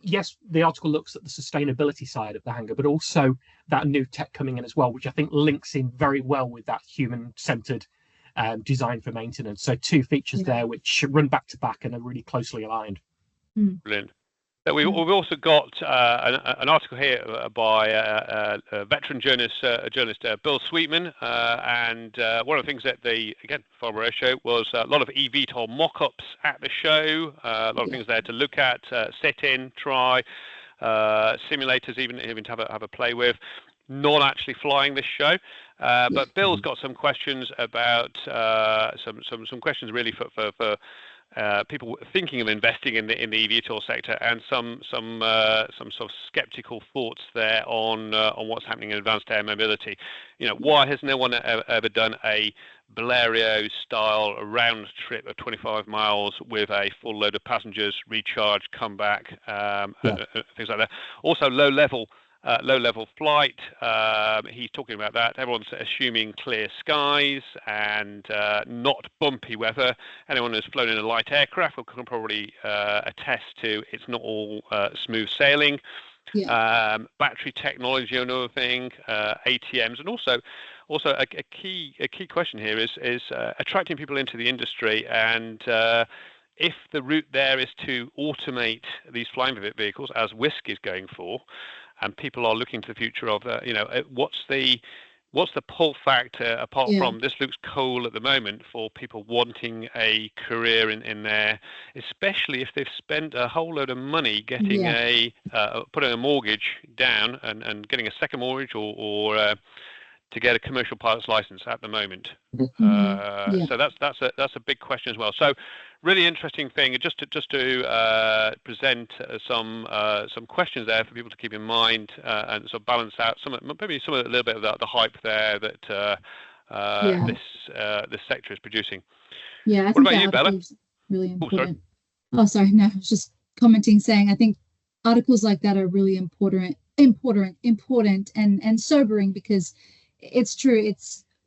S4: yes, the article looks at the sustainability side of the hangar, but also that new tech coming in as well, which I think links in very well with that human-centered design for maintenance. So two features there which run back to back and are really closely aligned.
S2: Brilliant. We've also got an article here by veteran journalist Bill Sweetman, and one of the things at the Farnborough Air Show was a lot of eVTOL mock-ups at the show. A lot of things there to look at, sit in, try, simulators, even to have a play with. Not actually flying this show, but Bill's got some questions about some questions really for people thinking of investing in the eVTOL sector, and some sort of skeptical thoughts there on what's happening in advanced air mobility. Why has no one ever done a Blériot style round trip of 25 miles with a full load of passengers, recharge, come back, things like that? Also, low level flight. He's talking about that. Everyone's assuming clear skies and not bumpy weather. Anyone who's flown in a light aircraft can probably attest to it's not all smooth sailing. Battery technology, another thing. ATMs, and also a key question here is attracting people into the industry, and if the route there is to automate these flying vehicles, as Wisk is going for, and people are looking to the future of, what's the pull factor apart from this looks cool at the moment for people wanting a career in there, especially if they've spent a whole load of money getting putting a mortgage down and getting a second mortgage or to get a commercial pilot's license at the moment. So that's a big question as well. So really interesting thing, just to present some questions there for people to keep in mind, and sort of balance out a little bit of the hype there that this sector is producing.
S3: Yeah, I
S2: what
S3: think
S2: about you, Bella?
S3: Really important. Sorry, no, I was just commenting, saying I think articles like that are really important, and sobering, because it's true.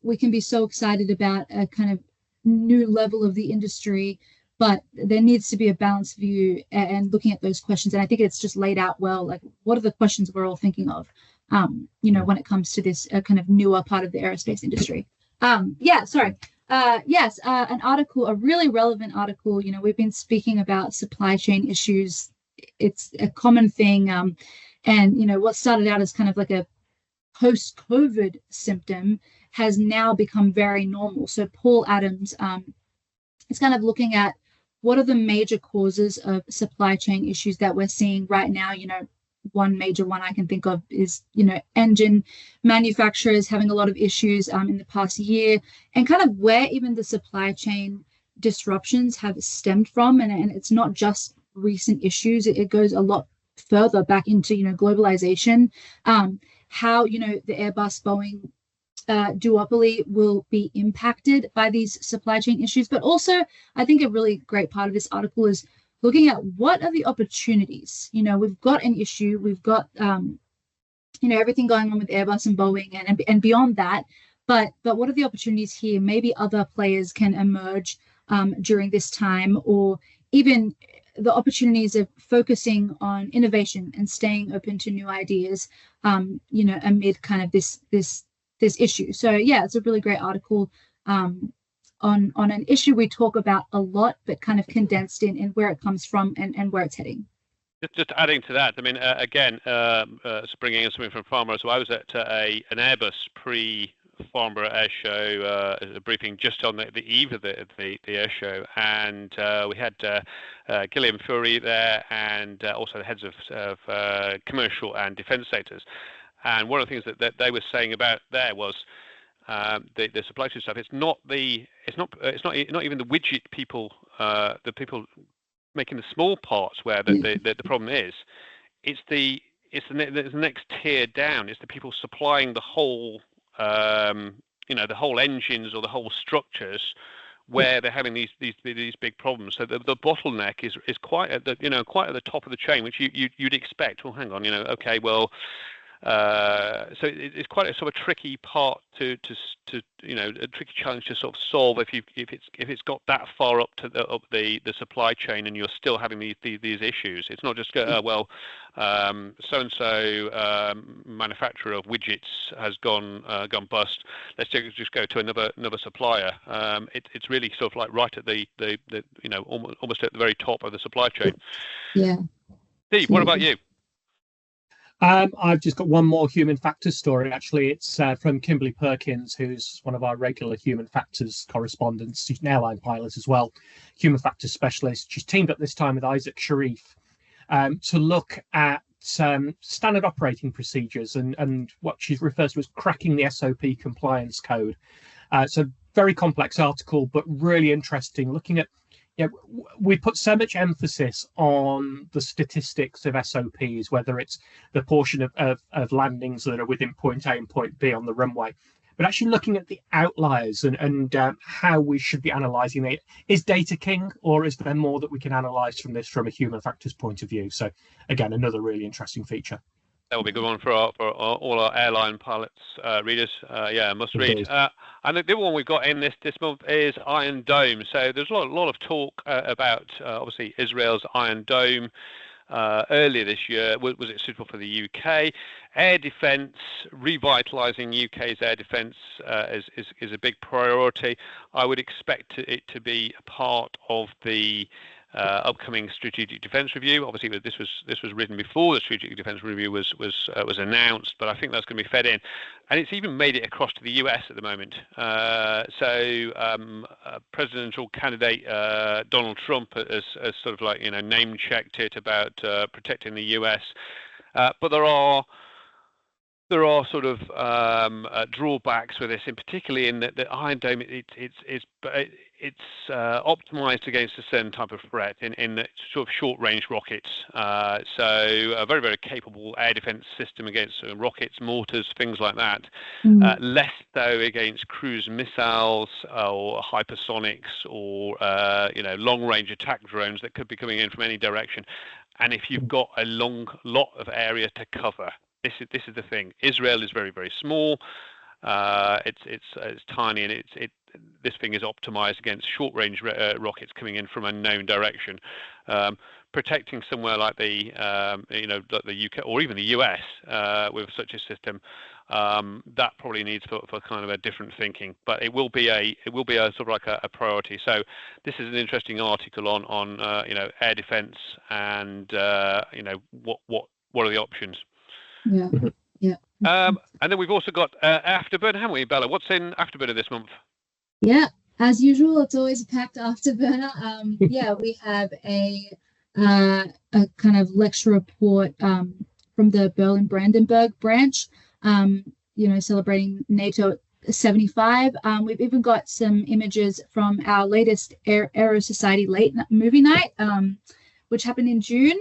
S3: We can be so excited about a kind of new level of the industry, but there needs to be a balanced view and looking at those questions. And I think it's just laid out well, like what are the questions we're all thinking of, when it comes to this kind of newer part of the aerospace industry. Yes, an article, a really relevant article. We've been speaking about supply chain issues. It's a common thing. And what started out as kind of like a post-COVID symptom has now become very normal. So Paul Adams is kind of looking at what are the major causes of supply chain issues that we're seeing right now. One major one I can think of is, engine manufacturers having a lot of issues in the past year, and kind of where even the supply chain disruptions have stemmed from. And it's not just recent issues. It goes a lot further back into, globalization, how, the Airbus Boeing duopoly will be impacted by these supply chain issues. But also, I think a really great part of this article is looking at what are the opportunities. We've got an issue, we've got everything going on with Airbus and Boeing and beyond that, but what are the opportunities here? Maybe other players can emerge during this time, or even the opportunities of focusing on innovation and staying open to new ideas, amid kind of this issue. So yeah, it's a really great article on an issue we talk about a lot, but kind of condensed in where it comes from and where it's heading.
S2: Just adding to that, I mean, again, bringing in something from Farnborough. So I was at an Airbus pre-Farnborough Air Show, a briefing just on the eve of the air show, and we had Gilliam Fury there, and also the heads of commercial and defence sectors. And one of the things that they were saying about there was the supply chain stuff. It's not even the widget people, the people making the small parts where the problem is. It's the next tier down. It's the people supplying the whole, the whole engines or the whole structures, where they're having these big problems. So the bottleneck is quite at the top of the chain, which you'd expect. Well, hang on, okay, well. So it's quite a sort of tricky part to a tricky challenge to sort of solve if it's got that far up the supply chain and you're still having these issues. It's not just so and so manufacturer of widgets has gone bust. Let's just go to another supplier. It's really sort of like right at the almost at the very top of the supply chain.
S3: Yeah.
S2: Steve, what about you?
S4: I've just got one more human factors story. Actually, it's from Kimberly Perkins, who's one of our regular human factors correspondents. She's an airline pilot as well, human factors specialist. She's teamed up this time with Isaac Sharif to look at standard operating procedures and what she refers to as cracking the SOP compliance code. So very complex article, but really interesting, looking at we put so much emphasis on the statistics of SOPs, whether it's the portion of landings that are within point A and point B on the runway, but actually looking at the outliers and how we should be analysing it. Is data king, or is there more that we can analyse from this from a human factors point of view? So again, another really interesting feature.
S2: That will be a good one for all our airline pilots readers. Must read. And the other one we've got in this month is Iron Dome. So there's a lot of talk about obviously Israel's Iron Dome earlier this year. Was it suitable for the UK? Air defence, revitalising UK's air defence is a big priority. I would expect it to be a part of the upcoming strategic defence review. Obviously, this was written before the strategic defence review was announced, but I think that's going to be fed in, and it's even made it across to the US at the moment. Presidential candidate Donald Trump has sort of like name checked it about protecting the US, but there are sort of drawbacks with this, in particularly in that the Iron Dome it's optimized against a certain type of threat in the sort of short-range rockets. So a very, very capable air defense system against rockets, mortars, things like that. Less so against cruise missiles or hypersonics or long-range attack drones that could be coming in from any direction. And if you've got a long lot of area to cover, this is the thing. Israel is very, very small. It's tiny, and this thing is optimized against short-range rockets coming in from a known direction. Protecting somewhere like the like the UK or even the US with such a system, that probably needs for kind of a different thinking. But it will be a sort of like a priority. So this is an interesting article on air defense and what are the options.
S3: Yeah. Yeah.
S2: And then we've also got Afterburner, haven't we, Bella? What's in Afterburner this month?
S3: Yeah, as usual, it's always a packed Afterburner. Yeah, we have a kind of lecture report from the Berlin-Brandenburg branch, celebrating NATO 75. We've even got some images from our latest Aero Society late movie night, which happened in June,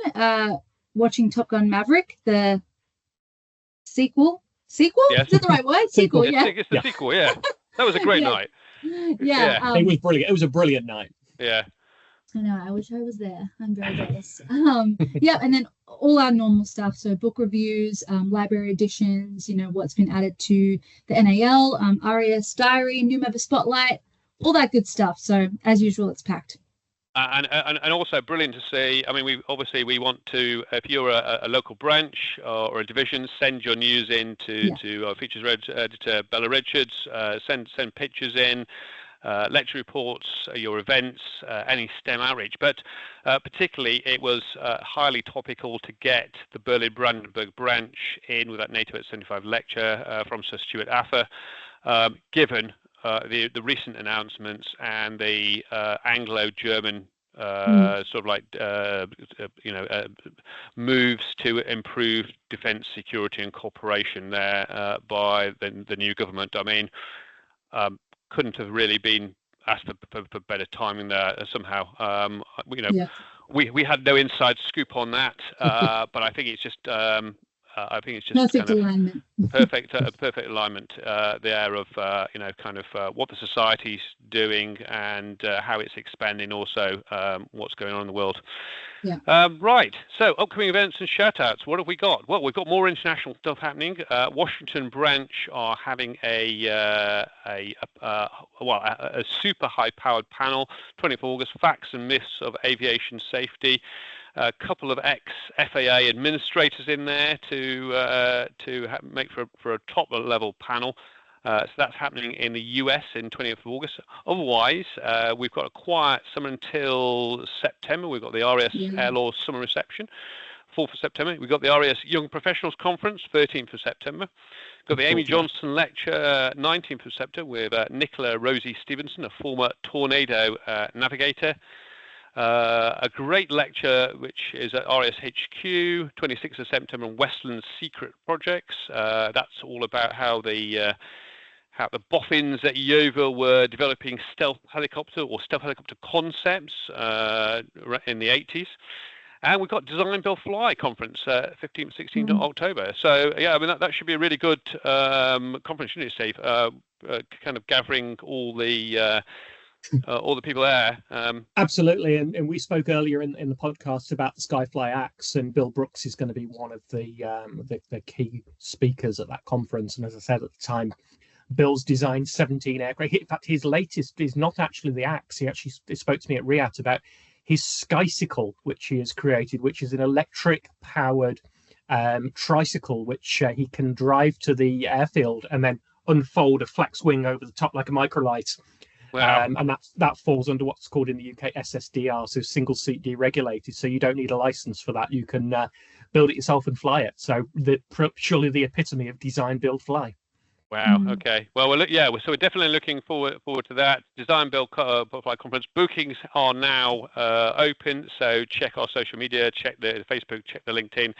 S3: watching Top Gun Maverick, the sequel?
S2: Yes.
S3: Is that the right word? Sequel, yeah.
S2: It's the sequel, yeah. That was a great night.
S3: Yeah.
S4: It was brilliant. It was a brilliant night.
S2: Yeah.
S3: I know. I wish I was there. I'm very jealous. Yeah, and then all our normal stuff. So book reviews, library editions, what's been added to the NAL, RAS Diary, new member spotlight, all that good stuff. So as usual, it's packed.
S2: And also brilliant to see. I mean, we want to, if you're a local branch or a division, send your news in to our features editor Bella Richards. Send pictures in, lecture reports, your events, any STEM outreach. But particularly, it was highly topical to get the Berlin-Brandenburg branch in with that NATO at 75 lecture from Sir Stuart Affer, given the recent announcements and the Anglo-German sort of like moves to improve defence security and cooperation there by the new government. I mean, couldn't have really been asked for better timing there somehow. We had no inside scoop on that, but I think it's just.
S3: Perfect alignment.
S2: Perfect alignment there of what the society's doing and how it's expanding. Also, what's going on in the world.
S3: Yeah.
S2: Right. So, upcoming events and shout-outs. What have we got? Well, we've got more international stuff happening. Washington branch are having a super high-powered panel, 24th August, Facts and Myths of Aviation Safety. A couple of ex-FAA administrators in there to make for a top-level panel. So that's happening in the US in 20th of August. Otherwise, we've got a quiet summer until September. We've got the RAS Air Law Summer Reception, 4th of September. We've got the RAS Young Professionals Conference, 13th of September. We've got the Amy Johnson Lecture, 19th of September, with Nicola Rosie Stevenson, a former Tornado navigator. A great lecture which is at RSHQ, 26th of September, on Westland's secret projects. That's all about how the boffins at Yeovil were developing stealth helicopter concepts in the 80s. And we've got Design Build Fly conference, 15th, 16th of October. So yeah, I mean that should be a really good conference, shouldn't it, Steve? Kind of gathering all the people there.
S4: Absolutely, and we spoke earlier in the podcast about the Skyfly Axe, and Bill Brooks is going to be one of the key speakers at that conference. And as I said at the time, Bill's designed 17 aircraft. In fact, his latest is not actually the Axe. He actually spoke to me at RIAT about his Skycycle, which he has created, which is an electric-powered tricycle, which he can drive to the airfield and then unfold a flex wing over the top like a microlight.
S2: Wow.
S4: And that falls under what's called in the UK SSDR, so single seat deregulated. So you don't need a license for that. You can build it yourself and fly it. So surely the epitome of design, build, fly.
S2: Wow. Okay. Well, so we're definitely looking forward to that. Design Build Fly conference bookings are now open. So check our social media, check the Facebook, check the LinkedIn.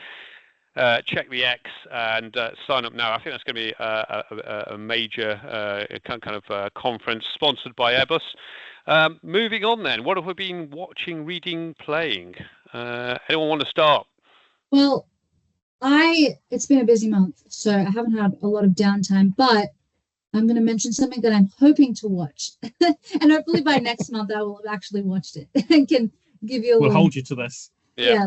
S2: Check the X and sign up now. I think that's going to be a major kind of conference sponsored by Airbus. Moving on then, what have we been watching, reading, playing? Anyone want to start?
S3: Well, it's been a busy month, so I haven't had a lot of downtime, but I'm going to mention something that I'm hoping to watch. And hopefully by next month I will have actually watched it and can give you a
S4: We'll hold you to this.
S3: Yeah,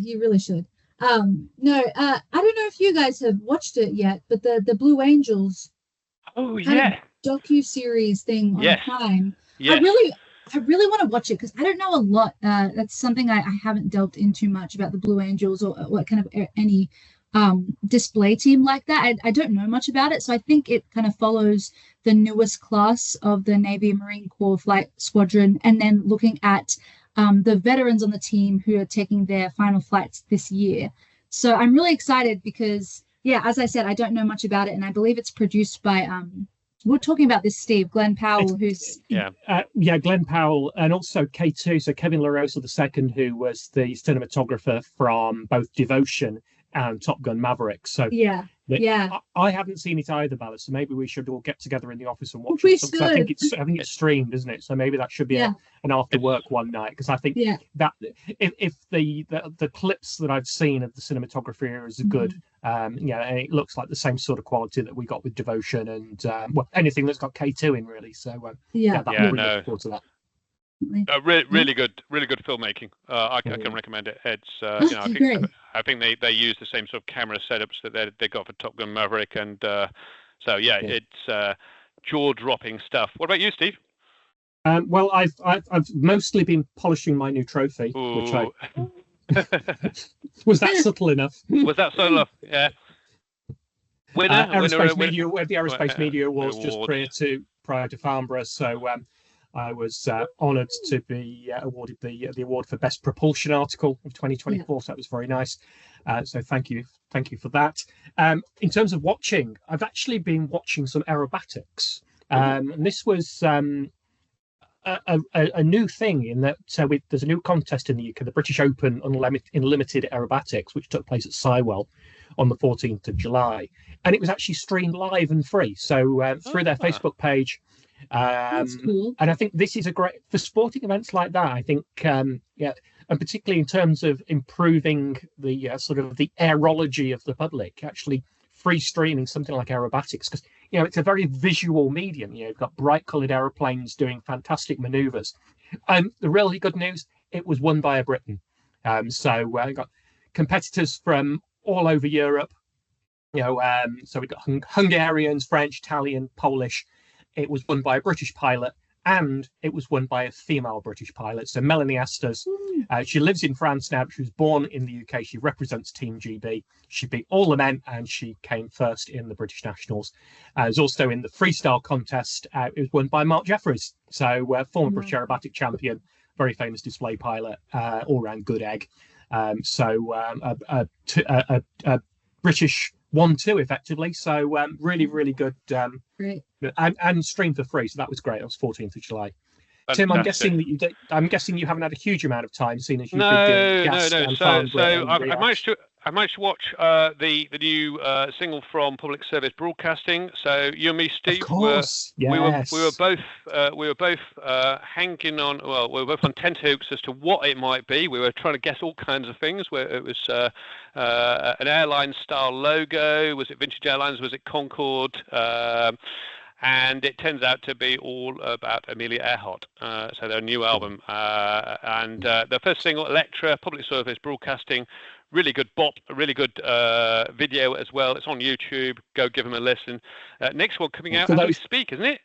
S3: you really should. No, I don't know if you guys have watched it yet, but the Blue Angels
S2: Oh
S3: kind of
S2: yeah.
S3: docu-series thing on
S2: Yes.
S3: Prime.
S2: Yes.
S3: I really want to watch it because I don't know a lot. That's something I haven't delved into much about the Blue Angels or what kind of any display team like that. I don't know much about it, so I think it kind of follows the newest class of the Navy and Marine Corps Flight Squadron, and then looking at the veterans on the team who are taking their final flights this year. So I'm really excited because, yeah, as I said, I don't know much about it, and I believe it's produced by we're talking about this, Steve, Glenn Powell, who's
S4: Glenn Powell, and also K2, so Kevin LaRosa II, who was the cinematographer from both Devotion and Top Gun Maverick. So I haven't seen it either, Bella. So maybe we should all get together in the office and watch it. Because I think it's streamed, isn't it? So maybe that should be an after work one night. Because I think that if the clips that I've seen of the cinematography is good, and it looks like the same sort of quality that we got with Devotion and anything that's got K2 in, really. So look forward to that.
S2: Really good filmmaking. I can recommend it. It's I think they use the same sort of camera setups that they got for Top Gun Maverick, and it's jaw-dropping stuff. What about you, Steve?
S4: Well, I've mostly been polishing my new trophy, which I was that subtle enough.
S2: Was that subtle enough? Yeah. Winner,
S4: the Aerospace Media Awards just prior to Farnborough, so. I was honoured to be awarded the award for Best Propulsion Article of 2024. So that was very nice. So thank you for that. In terms of watching, I've actually been watching some aerobatics. And this was a new thing in that there's a new contest in the UK, the British Open Unlimited Aerobatics, which took place at Sywell on the 14th of July. And it was actually streamed live and free. So through their Facebook page.
S3: That's cool.
S4: And I think this is a great for sporting events like that. I think, and particularly in terms of improving the sort of the aerology of the public, actually free streaming something like aerobatics, because it's a very visual medium. You've got bright coloured aeroplanes doing fantastic manoeuvres. The really good news, it was won by a Briton. So we got competitors from all over Europe. So we got Hungarians, French, Italian, Polish. It was won by a British pilot, and it was won by a female British pilot. So Melanie Asters, she lives in France now, but she was born in the UK. She represents Team GB. She beat all the men, and she came first in the British Nationals. It was also in the freestyle contest. It was won by Mark Jeffries, so former British aerobatic champion, very famous display pilot, all-round good egg. A British 1-2 effectively, so really good,
S3: great,
S4: and streamed for free, so that was great. It was 14th of July. Fantastic. Tim, I'm guessing you haven't had a huge amount of time, seeing as you've been doing gas and
S2: So I managed to watch the new single from Public Service Broadcasting. So you and me, Steve,
S4: of course,
S2: we were both hanging on. Well, we were both on tenterhooks as to what it might be. We were trying to guess all kinds of things. Where it was an airline style logo. Was it Vintage Airlines? Was it Concorde? And it turns out to be all about Amelia Earhart, so their new album. And the first single, Electra, Public Service Broadcasting, really good bop, a really good video as well. It's on YouTube. Go give them a listen. Next one coming out as we speak, isn't it?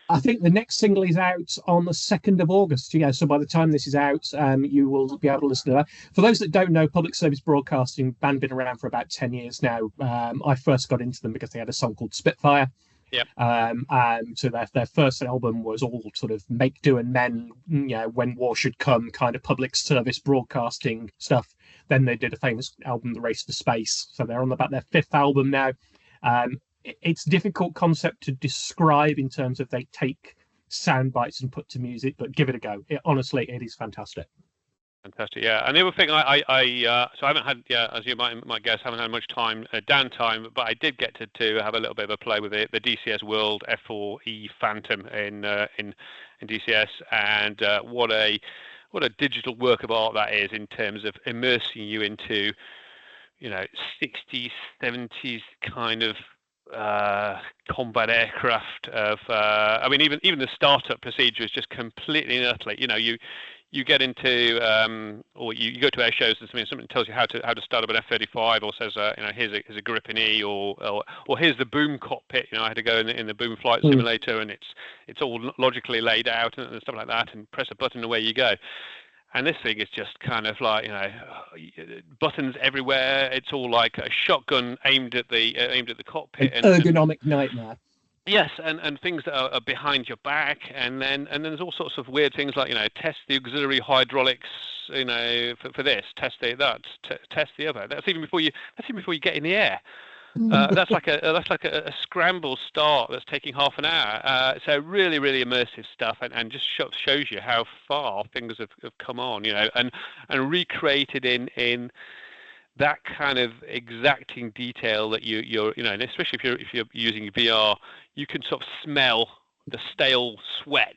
S4: I think the next single is out on the 2nd of August. Yeah, so by the time this is out, you will be able to listen to that. For those that don't know, Public Service Broadcasting band been around for about 10 years now. I first got into them because they had a song called Spitfire.
S2: Yep.
S4: And so their first album was all sort of make do and men, when war should come kind of public service broadcasting stuff. Then they did a famous album, The Race for Space. So they're on about their 5th album now. It's a difficult concept to describe in terms of they take sound bites and put to music, but give it a go. Honestly, it is fantastic.
S2: Fantastic, yeah. And the other thing, so I haven't had, as you might guess, haven't had much time, downtime, but I did get to have a little bit of a play with the DCS World F4E Phantom in DCS, and what a digital work of art that is in terms of immersing you into, 60s, 70s kind of combat aircraft of. I mean, even the startup procedure is just completely and utterly. you get into or you go to air shows and something tells you how to start up an F-35, or says here's a Gripen E, or here's the boom cockpit. I had to go in the boom flight simulator, and it's all logically laid out and stuff like that, and press a button and away you go. And this thing is just kind of like buttons everywhere. It's all like a shotgun aimed at the cockpit.
S4: An ergonomic nightmare.
S2: Yes, and things that are behind your back, and then there's all sorts of weird things like test the auxiliary hydraulics, for this, test test the other. That's even before you get in the air. That's like a scramble start that's taking half an hour. So really, really immersive stuff, and just shows you how far things have come on, and recreated in that kind of exacting detail that you're and especially if you're using VR, you can sort of smell the stale sweat,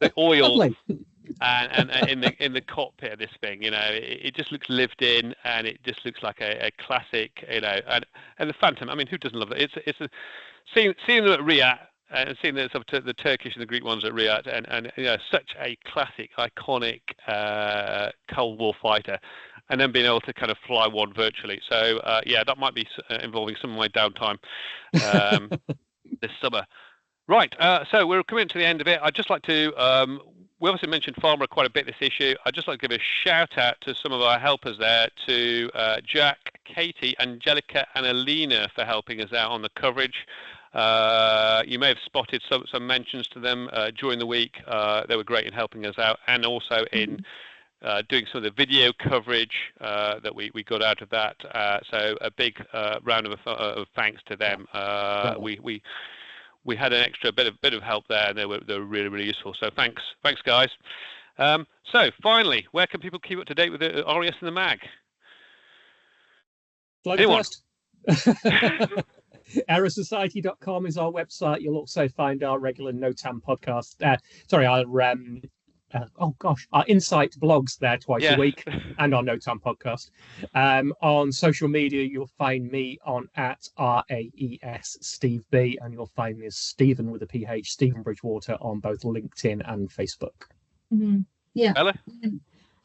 S2: the oil, and in the cockpit of this thing, it just looks lived in, and it just looks like a classic, and the Phantom. I mean, who doesn't love it? It's seeing them at Riyadh. And seeing the Turkish and the Greek ones at Riyadh, and such a classic, iconic Cold War fighter, and then being able to kind of fly one virtually. So that might be involving some of my downtime this summer. Right, so we're coming to the end of it. I'd just like to, we obviously mentioned Farnborough quite a bit this issue. I'd just like to give a shout out to some of our helpers there, to Jack, Katie, Angelica and Alina for helping us out on the coverage. You may have spotted some mentions to them during the week. They were great in helping us out, and also in doing some of the video coverage that we got out of that. So a big round of thanks to them. We had an extra bit of help there, and they were really, really useful. So thanks guys. So finally, where can people keep up to date with the RES and the mag? Anyone?
S4: AEROSociety.com is our website. You'll also find our regular NOTAM podcast. Our Insight blogs there twice a week, and our NOTAM podcast. On social media, you'll find me on @RAES Steve B, and you'll find me as Stephen with a PH, Stephen Bridgewater, on both LinkedIn and Facebook.
S3: Yeah.
S2: Bella?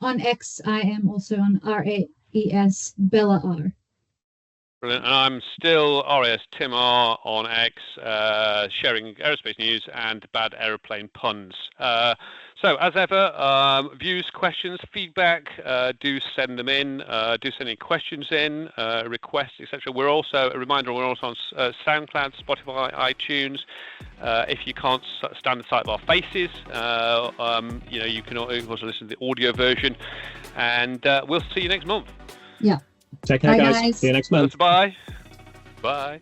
S3: On X, I am also on RAES Bella R.
S2: Brilliant. And I'm still RAS Tim R on X, sharing aerospace news and bad aeroplane puns. So as ever, views, questions, feedback, do send them in. Do send any questions in, requests, etc. We're also on SoundCloud, Spotify, iTunes. If you can't stand the sight of our faces, you can also listen to the audio version. And we'll see you next month.
S3: Yeah.
S4: Take care,
S3: Bye,
S4: guys. See you next month.
S2: Bye. Bye.